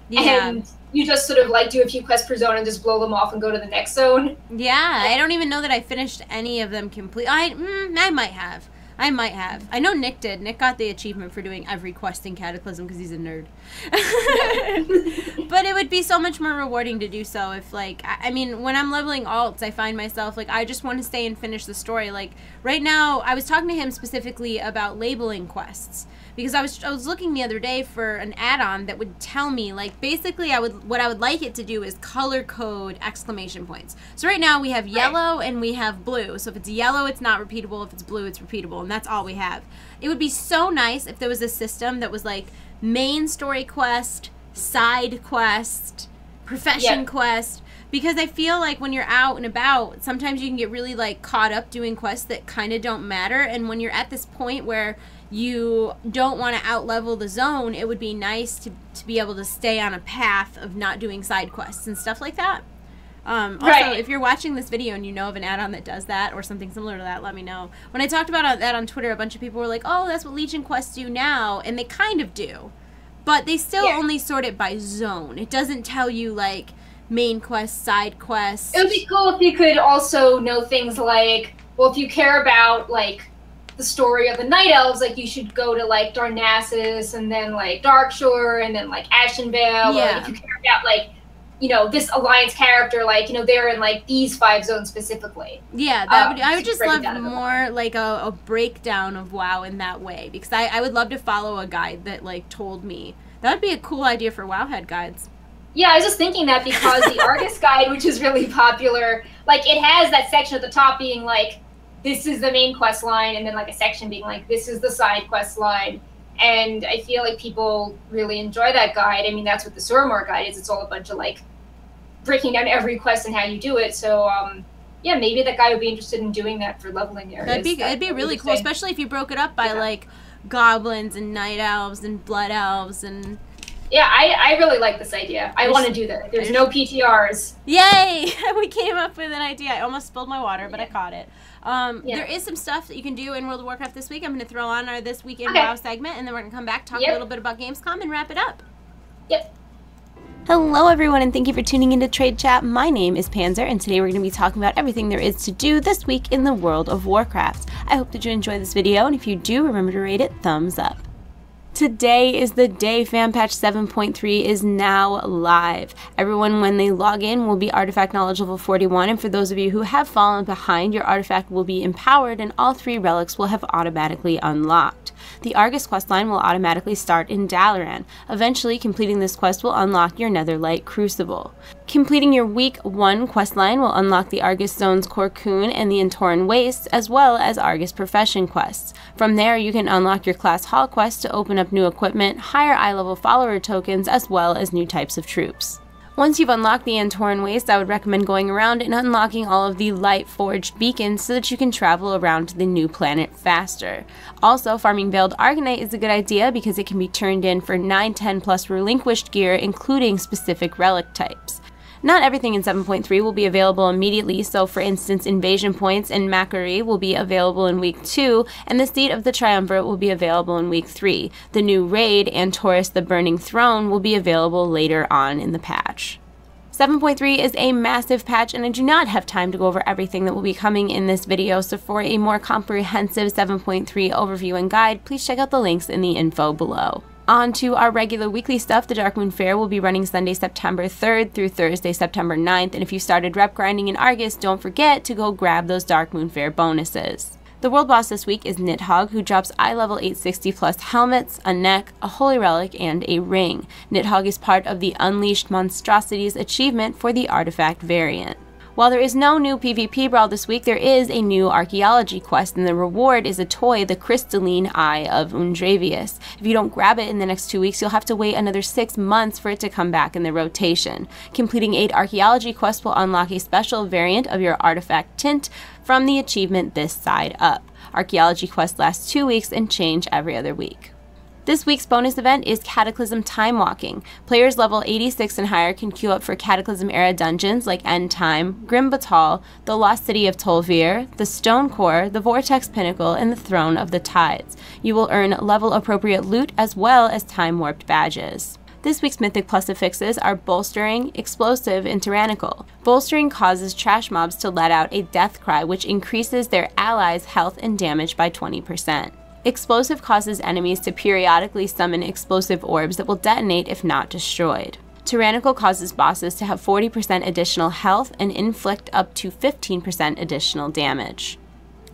Yeah. And you just sort of like do a few quests per zone and just blow them off and go to the next zone. Yeah, I don't even know that I finished any of them complete. I might have. I know Nick did. Nick got the achievement for doing every quest in Cataclysm because he's a nerd. But it would be so much more rewarding to do so if, like, I mean, when I'm leveling alts, I find myself, like, I just want to stay and finish the story. Like, right now, I was talking to him specifically about labeling quests. Because I was looking the other day for an add-on that would tell me, like, basically what I would like it to do is color code exclamation points. So right now we have yellow and we have blue. So if it's yellow, it's not repeatable. If it's blue, it's repeatable. And that's all we have. It would be so nice if there was a system that was like main story quest, side quest, profession quest. Because I feel like when you're out and about, sometimes you can get really, like, caught up doing quests that kind of don't matter. And when you're at this point where you don't want to out-level the zone, it would be nice to be able to stay on a path of not doing side quests and stuff like that. Also, if you're watching this video and you know of an add-on that does that or something similar to that, let me know. When I talked about that on Twitter, a bunch of people were like, oh, that's what Legion quests do now. And they kind of do. But they still only sort it by zone. It doesn't tell you, like, main quest, side quest. It would be cool if you could also know things like, well, if you care about, like, the story of the Night Elves, like, you should go to, like, Darnassus, and then, like, Darkshore, and then, like, Ashenvale. Yeah. Or if you care about, like, you know, this Alliance character, like, you know, they're in, like, these 5 zones specifically. Yeah, I would just love more, like, a breakdown of WoW in that way, because I would love to follow a guide that, like, told me. That would be a cool idea for Wowhead guides. Yeah, I was just thinking that because the Argus guide, which is really popular, like, it has that section at the top being, like, this is the main quest line, and then, like, a section being, like, this is the side quest line. And I feel like people really enjoy that guide. I mean, that's what the Suramore guide is. It's all a bunch of, like, breaking down every quest and how you do it. So, yeah, maybe that guy would be interested in doing that for leveling areas. It'd be really cool, especially if you broke it up by, like, goblins and night elves and blood elves and... Yeah, I really like this idea. I want to do that. There's no PTRs. Yay! We came up with an idea. I almost spilled my water, but I caught it. There is some stuff that you can do in World of Warcraft this week. I'm going to throw on our This Week in WoW segment, and then we're going to come back, talk a little bit about Gamescom, and wrap it up. Yep. Hello, everyone, and thank you for tuning into Trade Chat. My name is Panzer, and today we're going to be talking about everything there is to do this week in the World of Warcraft. I hope that you enjoy this video, and if you do, remember to rate it thumbs up. Today is the day Fan Patch 7.3 is now live. Everyone, when they log in, will be Artifact Knowledge level 41, and for those of you who have fallen behind, your artifact will be empowered and all 3 relics will have automatically unlocked. The Argus questline will automatically start in Dalaran. Eventually, completing this quest will unlock your Netherlight Crucible. Completing your Week 1 questline will unlock the Argus Zone's Corcoon and the Entoran Wastes, as well as Argus Profession quests. From there, you can unlock your Class Hall quest to open up new equipment, higher eye-level follower tokens, as well as new types of troops. Once you've unlocked the Entoran Waste, I would recommend going around and unlocking all of the Light Forged beacons so that you can travel around to the new planet faster. Also, farming Veiled Argonite is a good idea because it can be turned in for 9-10 plus relinquished gear, including specific relic types. Not everything in 7.3 will be available immediately, so for instance, Invasion Points and Macquarie will be available in Week 2, and the Seat of the Triumvirate will be available in Week 3. The new raid, and Taurus the Burning Throne, will be available later on in the patch. 7.3 is a massive patch, and I do not have time to go over everything that will be coming in this video, so for a more comprehensive 7.3 overview and guide, please check out the links in the info below. On to our regular weekly stuff. The Darkmoon Faire will be running Sunday, September 3rd through Thursday, September 9th, and if you started rep grinding in Argus, don't forget to go grab those Darkmoon Faire bonuses. The world boss this week is Nidhogg, who drops eye level 860 plus helmets, a neck, a holy relic, and a ring. Nidhogg is part of the Unleashed Monstrosities achievement for the artifact variant. While there is no new PvP brawl this week, there is a new archaeology quest, and the reward is a toy, the Crystalline Eye of Undravius. If you don't grab it in the next 2 weeks, you'll have to wait another 6 months for it to come back in the rotation. Completing 8 archaeology quests will unlock a special variant of your artifact tint from the achievement This Side Up. Archaeology quests last 2 weeks and change every other week. This week's bonus event is Cataclysm Time Walking. Players level 86 and higher can queue up for Cataclysm era dungeons like End Time, Grim Batal, the Lost City of Tolvir, the Stone Core, the Vortex Pinnacle, and the Throne of the Tides. You will earn level appropriate loot as well as time warped badges. This week's Mythic Plus affixes are Bolstering, Explosive, and Tyrannical. Bolstering causes trash mobs to let out a death cry, which increases their allies' health and damage by 20%. Explosive causes enemies to periodically summon explosive orbs that will detonate if not destroyed. Tyrannical causes bosses to have 40% additional health and inflict up to 15% additional damage.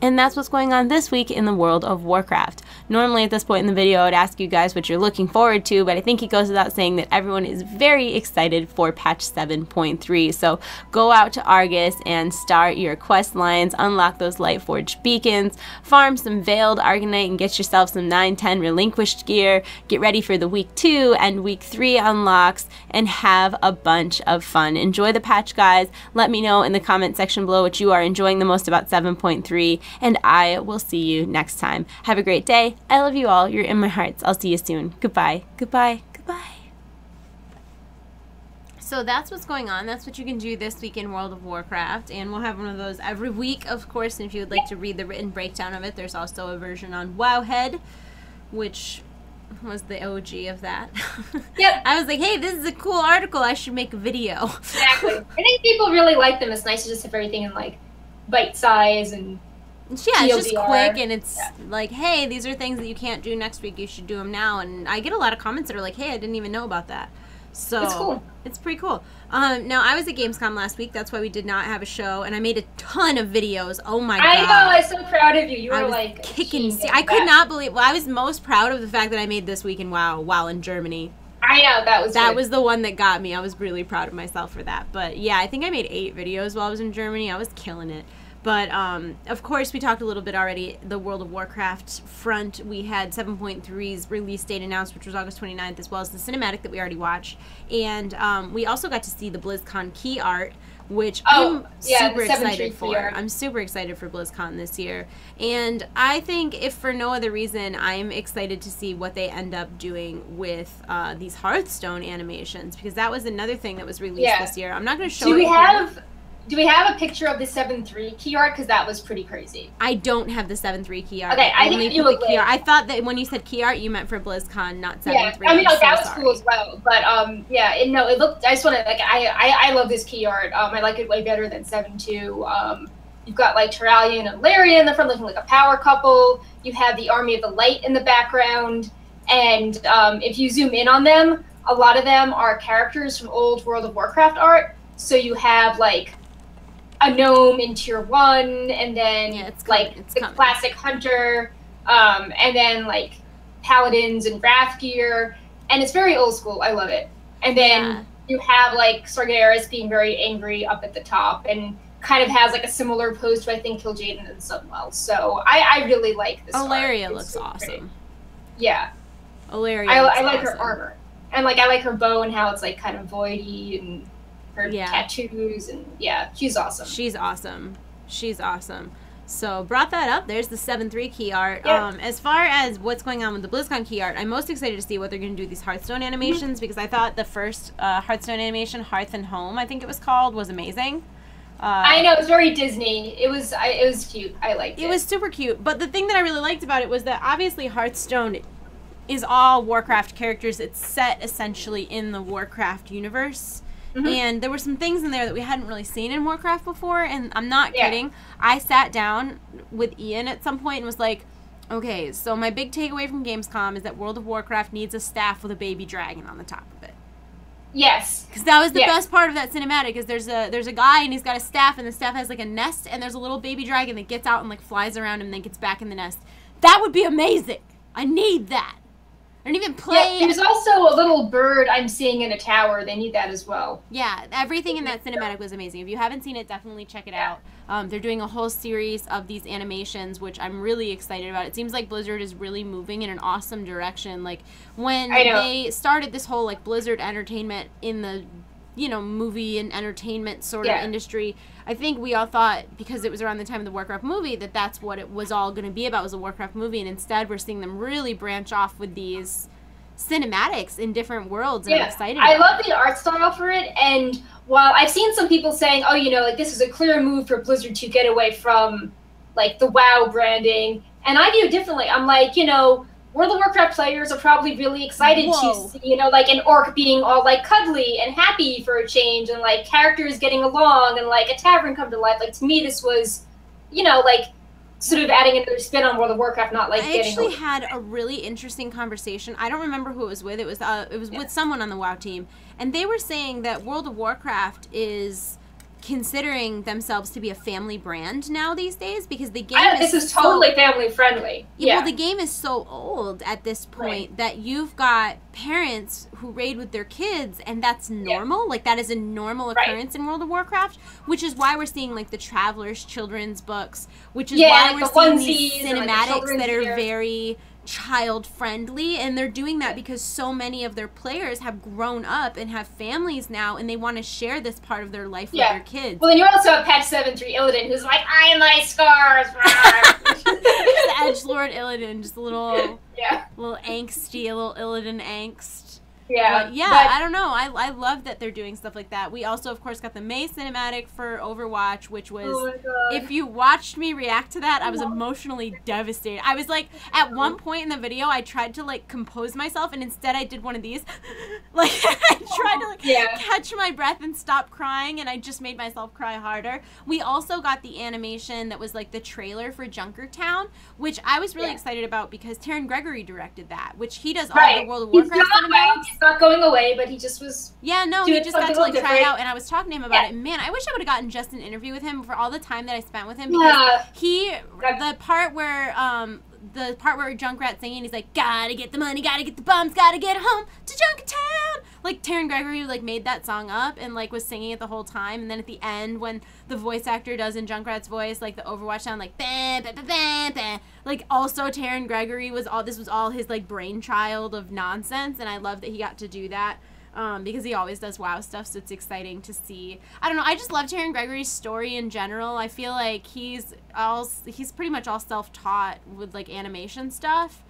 And that's what's going on this week in the world of Warcraft. Normally at this point in the video I would ask you guys what you're looking forward to, but I think it goes without saying that everyone is very excited for patch 7.3. So go out to Argus and start your quest lines, unlock those Lightforged beacons, farm some Veiled Argonite and get yourself some 9-10 relinquished gear, get ready for the Week 2 and Week 3 unlocks, and have a bunch of fun. Enjoy the patch, guys. Let me know in the comment section below what you are enjoying the most about 7.3. and I will see you next time. Have a great day. I love you all. You're in my hearts. I'll see you soon. Goodbye. Goodbye. Goodbye. So that's what's going on. That's what you can do this week in World of Warcraft, and we'll have one of those every week, of course. And if you would like to read the written breakdown of it, there's also a version on Wowhead, which was the OG of that. Yep. I was like, hey, this is a cool article. I should make a video. Exactly. I think people really like them. It's nice to just have everything in like bite size and yeah, it's just quick, and it's like, hey, these are things that you can't do next week. You should do them now. And I get a lot of comments that are like, hey, I didn't even know about that. So it's cool. It's pretty cool. Now, I was at Gamescom last week. That's why we did not have a show, and I made a ton of videos. Oh my god! I know. I'm so proud of you. You were like kicking. I could not believe. Well, I was most proud of the fact that I made This Week in WoW while in Germany. I know, that was the one that got me. I was really proud of myself for that. But yeah, I think I made 8 videos while I was in Germany. I was killing it. But, of course, we talked a little bit already, the World of Warcraft front. We had 7.3's release date announced, which was August 29th, as well as the cinematic that we already watched. And we also got to see the BlizzCon key art, which I'm super excited for. I'm super excited for BlizzCon this year. And I think, if for no other reason, I'm excited to see what they end up doing with these Hearthstone animations, because that was another thing that was released this year. I'm not going to show it. Do we have a picture of the 7.3 key art? Because that was pretty crazy. I don't have the 7.3 key art. Okay, I think you look key art. I thought that when you said key art, you meant for BlizzCon, not 7.3. Yeah, I mean, no, that was cool as well. But yeah, it looked. I just want to like. I love this key art. I like it way better than 7.2. You've got like Terralion and Larian in the front, looking like a power couple. You have the Army of the Light in the background. and if you zoom in on them, a lot of them are characters from old World of Warcraft art. So you have like a gnome in tier 1, and then the classic hunter, and then like paladins and wrath gear, and it's very old school. I love it. And then you have like Sargeras being very angry up at the top, and kind of has like a similar pose to I think Kil'jaeden and Sunwell. So I really like this. Alaria looks awesome. Pretty. Yeah, Alaria. I like her armor, and like I like her bow and how it's like kind of voidy, and her tattoos, and she's awesome. She's awesome. She's awesome. So brought that up. There's the 7-3 key art. Yeah. As far as what's going on with the BlizzCon key art, I'm most excited to see what they're going to do with these Hearthstone animations, because I thought the first Hearthstone animation, Hearth and Home, I think it was called, was amazing. I know, it was very Disney. It was cute. I liked it. It was super cute. But the thing that I really liked about it was that obviously Hearthstone is all Warcraft characters. It's set essentially in the Warcraft universe. And there were some things in there that we hadn't really seen in Warcraft before, and I'm not kidding. I sat down with Ian at some point and was like, okay, so my big takeaway from Gamescom is that World of Warcraft needs a staff with a baby dragon on the top of it. Yes. Because that was the best part of that cinematic, is there's a guy and he's got a staff, and the staff has like a nest, and there's a little baby dragon that gets out and like flies around him and then gets back in the nest. That would be amazing. I need that. I didn't even play. Yeah, there's also a little bird I'm seeing in a tower. They need that as well. Yeah, everything in that cinematic was amazing. If you haven't seen it, definitely check it out. They're doing a whole series of these animations, which I'm really excited about. It seems like Blizzard is really moving in an awesome direction. Like, when they started this whole, like, Blizzard entertainment in the, movie and entertainment sort of industry, I think we all thought, because it was around the time of the Warcraft movie, that that's what it was all going to be about, was a Warcraft movie, and instead we're seeing them really branch off with these cinematics in different worlds, and I'm excited about I love the art style for it, and while I've seen some people saying, oh, like, this is a clear move for Blizzard to get away from, like, the WoW branding, and I view it differently. I'm like, World of Warcraft players are probably really excited to see, like, an orc being all, like, cuddly and happy for a change, and, like, characters getting along, and, like, a tavern come to life. Like, to me, this was, like, sort of adding another spin on World of Warcraft, not, like, I actually had a really interesting conversation. I don't remember who it was with. It was with someone on the WoW team, and they were saying that World of Warcraft is considering themselves to be a family brand now these days, because the game this is totally family friendly. Well, the game is so old at this point that you've got parents who raid with their kids, and that's normal. Like, that is a normal occurrence in World of Warcraft, which is why we're seeing, like, the Traveler's children's books, which is why we're seeing these cinematics that are very child friendly, and they're doing that because so many of their players have grown up and have families now, and they want to share this part of their life with their kids. Well, then you also have patch 7.3 Illidan, who's like, I am my scars. Edgelord Illidan, just a little angsty, a little Illidan angst. But I don't know. I love that they're doing stuff like that. We also, of course, got the May cinematic for Overwatch, which was, if you watched me react to that, I was emotionally devastated. I was like, at one point in the video, I tried to, like, compose myself, and instead I did one of these. Like, I tried to, like, catch my breath and stop crying, and I just made myself cry harder. We also got the animation that was, like, the trailer for Junkertown, which I was really excited about because Taron Gregory directed that, which he does all the World of Warcraft cinematics. Not going away, but he just was he just got to, like, try it out, and I was talking to him about it, and man, I wish I would have gotten just an interview with him for all the time that I spent with him, because the part where Junkrat's singing, he's like, gotta get the money, gotta get the bums, gotta get home to Junkertown. Like, Taron Gregory, like, made that song up and, like, was singing it the whole time, and then at the end, when the voice actor does in Junkrat's voice, like, the Overwatch sound, like, bah, bah, bah, bah, bah. Like, also Taron Gregory was all his, like, brainchild of nonsense, and I love that he got to do that. Because he always does WoW stuff, so it's exciting to see. I don't know, I just love Taron Gregory's story in general. I feel like he's pretty much all self-taught with, like, animation stuff.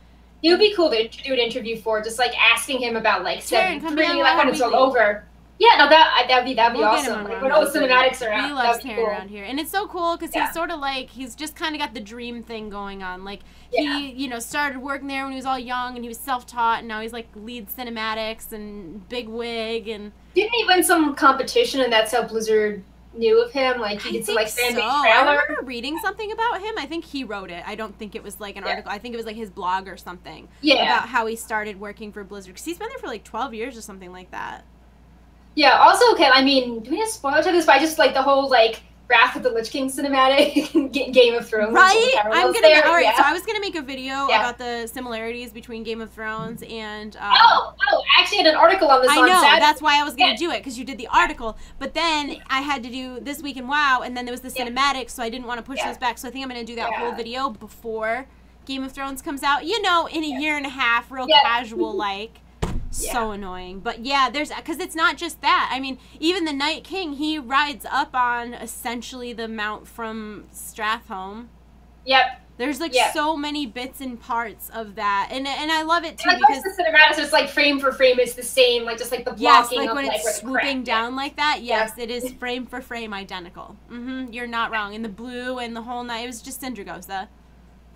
It would be cool to do an interview for, just, like, asking him about, like, 7.3, like, when it's all over. Yeah, no, that'd be awesome. Like, when all the cinematics are out, he loves Taron around here, and it's so cool because he's sort of like, he's just kind of got the dream thing going on. Like, he, started working there when he was all young, and he was self-taught, and now he's like lead cinematics and big wig, and didn't he win some competition, and that's how Blizzard knew of him. Like he did some like fan made I trailer. remember reading something about him. I think he wrote it. I don't think it was like an article. I think it was like his blog or something. Yeah. About how he started working for Blizzard, because he's been there for like 12 years or something like that. Yeah. Also, okay. I mean, do we have spoilers of this? But I just like the whole like Wrath of the Lich King cinematic in Game of Thrones. Right? I'm gonna there. all right, yeah. so I was gonna make a video about the similarities between Game of Thrones and I actually had an article on this. I on know, Saturday. that's why I was gonna do it, because you did the article, but then I had to do This Week in WoW, and then there was the cinematic, so I didn't want to push those back, so I think I'm gonna do that whole video before Game of Thrones comes out, you know, in a year and a half, real casual like. So annoying. But yeah, there's, because it's not just that. I mean, even the Night King, he rides up on essentially the mount from Strathholm. Yep. There's like so many bits and parts of that, and I love it too, because the cinematics is like frame for frame is the same, like just like the blocking like of when like it's swooping down like that. Yes, it is frame for frame identical. You're not wrong. And the blue and the whole night, it was just Sindragosa.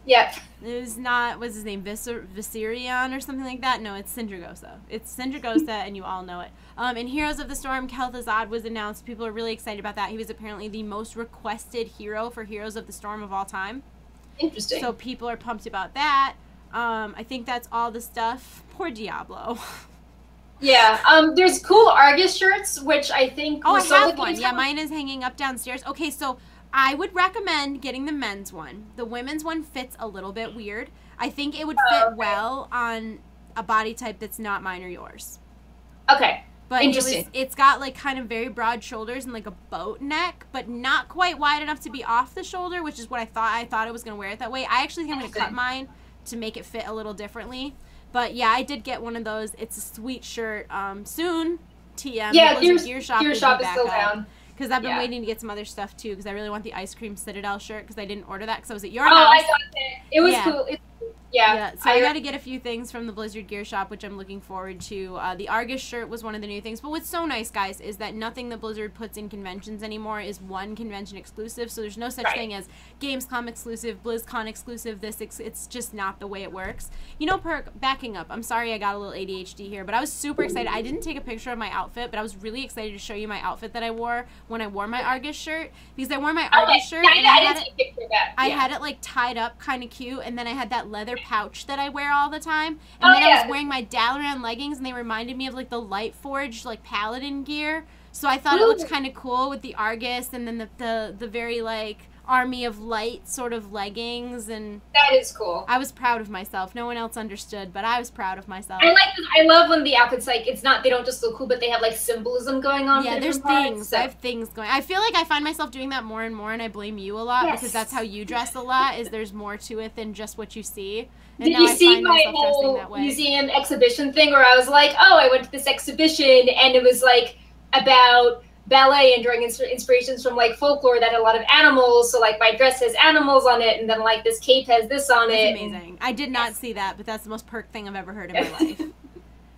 Yep. It was not, what's his name, Viserion or something like that? No, it's Sindragosa. It's Sindragosa, and you all know it. In Heroes of the Storm, Kel'Thuzad was announced. People are really excited about that. He was apparently the most requested hero for Heroes of the Storm of all time. Interesting. So people are pumped about that. I think that's all the stuff. Poor Diablo. Yeah. There's cool Argus shirts, which I think... Oh, I have one. Yeah, mine is hanging up downstairs. Okay, so... I would recommend getting the men's one. The women's one fits a little bit weird. I think it would fit well on a body type that's not mine or yours. Okay. But interesting. It's got like kind of very broad shoulders and like a boat neck, but not quite wide enough to be off the shoulder, which is what I thought. I thought I was going to wear it that way. I actually think I'm going to cut mine to make it fit a little differently. But yeah, I did get one of those. It's a sweet shirt. Soon, TM. Yeah, Gear Shop is still down. Because I've been waiting to get some other stuff, too, because I really want the Ice Cream Citadel shirt, because I didn't order that because I was at your house. Oh, I got it. It was cool. So I got to get a few things from the Blizzard Gear Shop, which I'm looking forward to. The Argus shirt was one of the new things. But what's so nice, guys, is that nothing that Blizzard puts in conventions anymore is one convention exclusive. So there's no such thing as Gamescom exclusive, BlizzCon exclusive, it's just not the way it works. You know, Perk, backing up, I'm sorry I got a little ADHD here, but I was super excited. I didn't take a picture of my outfit, but I was really excited to show you my outfit that I wore when I wore my Argus shirt. Because I wore my Argus shirt, and I had it like tied up kind of cute, and then I had that leather pouch that I wear all the time, and then I was wearing my Dalaran leggings, and they reminded me of like the Lightforged like paladin gear, so I thought it looked kind of cool with the Argus and then the very like Army of Light sort of leggings, and that is cool. I was proud of myself. No one else understood, but I was proud of myself. I love when the outfits like they don't just look cool, but they have like symbolism going on. Yeah, there's things. So. I have things going. I feel like I find myself doing that more and more, and I blame you a lot because that's how you dress a lot. Is there's more to it than just what you see. And did you see my whole museum exhibition thing where I was like, oh, I went to this exhibition and it was like about ballet and drawing inspirations from like folklore that had a lot of animals, so like my dress has animals on it, and then like this cape has this on it. Amazing. I did not see that, but that's the most perk thing I've ever heard in my life.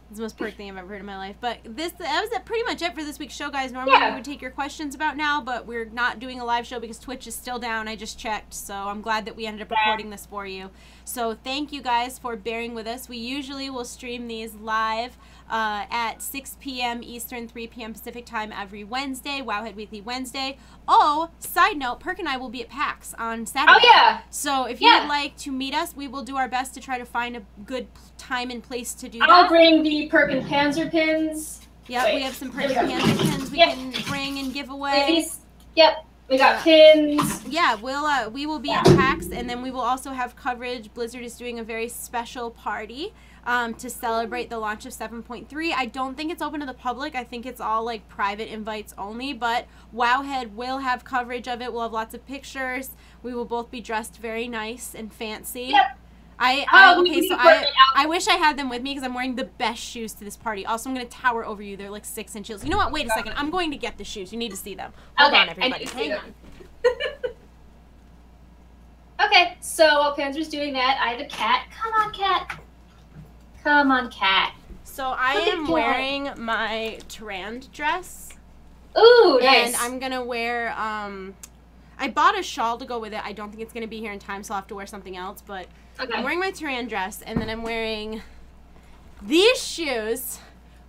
It's the most perk thing I've ever heard in my life. But that was pretty much it for this week's show, guys. Normally we would take your questions about now, but we're not doing a live show because Twitch is still down. I just checked, so I'm glad that we ended up recording this for you. So thank you guys for bearing with us. We usually will stream these live at 6 p.m. Eastern, 3 p.m. Pacific time every Wednesday, Wowhead Weekly Wednesday. Oh, side note, Perk and I will be at PAX on Saturday. Oh, yeah. So if you would like to meet us, we will do our best to try to find a good time and place to do that. I'll bring the Perk and Panzer pins. Yep, we have some Perk and Panzer pins we can bring and give away. Yep. We got pins. Yeah, we will be at PAX, and then we will also have coverage. Blizzard is doing a very special party to celebrate the launch of 7.3. I don't think it's open to the public. I think it's all like private invites only, but Wowhead will have coverage of it. We'll have lots of pictures. We will both be dressed very nice and fancy. Yep. I wish I had them with me because I'm wearing the best shoes to this party. Also, I'm going to tower over you. They're like 6 inches. You know what? Wait a second. I'm going to get the shoes. You need to see them. Hold on, everybody. Hang on. Okay, so while Panzer's doing that, I have a cat. Come on, cat. Come on, cat. So I am wearing my Tyrande dress. Ooh, nice. And I'm going to wear... I bought a shawl to go with it. I don't think it's going to be here in time, so I'll have to wear something else. But I'm wearing my Tyrande dress, and then I'm wearing these shoes,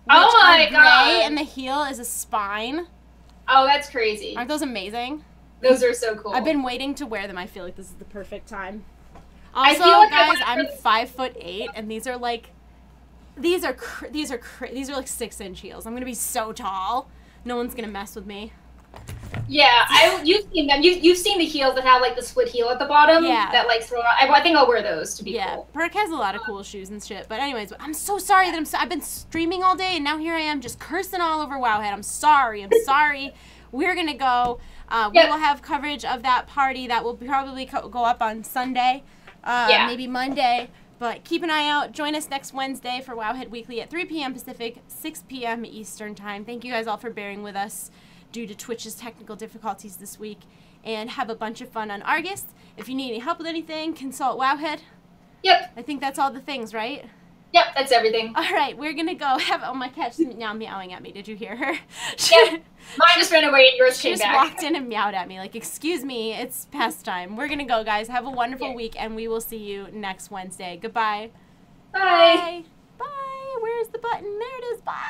which are gray, and the heel is a spine. Oh, that's crazy. Aren't those amazing? Those are so cool. I've been waiting to wear them. I feel like this is the perfect time. I Also, feel like guys, I'm 5'8", and these are like, these are like 6-inch heels. I'm gonna be so tall. No one's gonna mess with me. Yeah, you've seen them. You've seen the heels that have like the split heel at the bottom. Yeah. That like throw. I think I'll wear those to be cool. Perk has a lot of cool shoes and shit. But anyways, I'm so sorry that I've been streaming all day, and now here I am just cursing all over Wowhead. I'm sorry. We're gonna go. We will have coverage of that party that will probably go up on Sunday, maybe Monday. But keep an eye out. Join us next Wednesday for Wowhead Weekly at 3 p.m. Pacific, 6 p.m. Eastern Time. Thank you guys all for bearing with us due to Twitch's technical difficulties this week. And have a bunch of fun on Argus. If you need any help with anything, consult Wowhead. Yep. I think that's all the things, right? Yep, that's everything. All right, we're going to go have... Oh, my cat's now meowing at me. Did you hear her? Yep. Mine just ran away and yours came back. She just walked in and meowed at me like, excuse me, it's past time. We're going to go, guys. Have a wonderful week, and we will see you next Wednesday. Goodbye. Bye. Bye. Bye. Where's the button? There it is. Bye.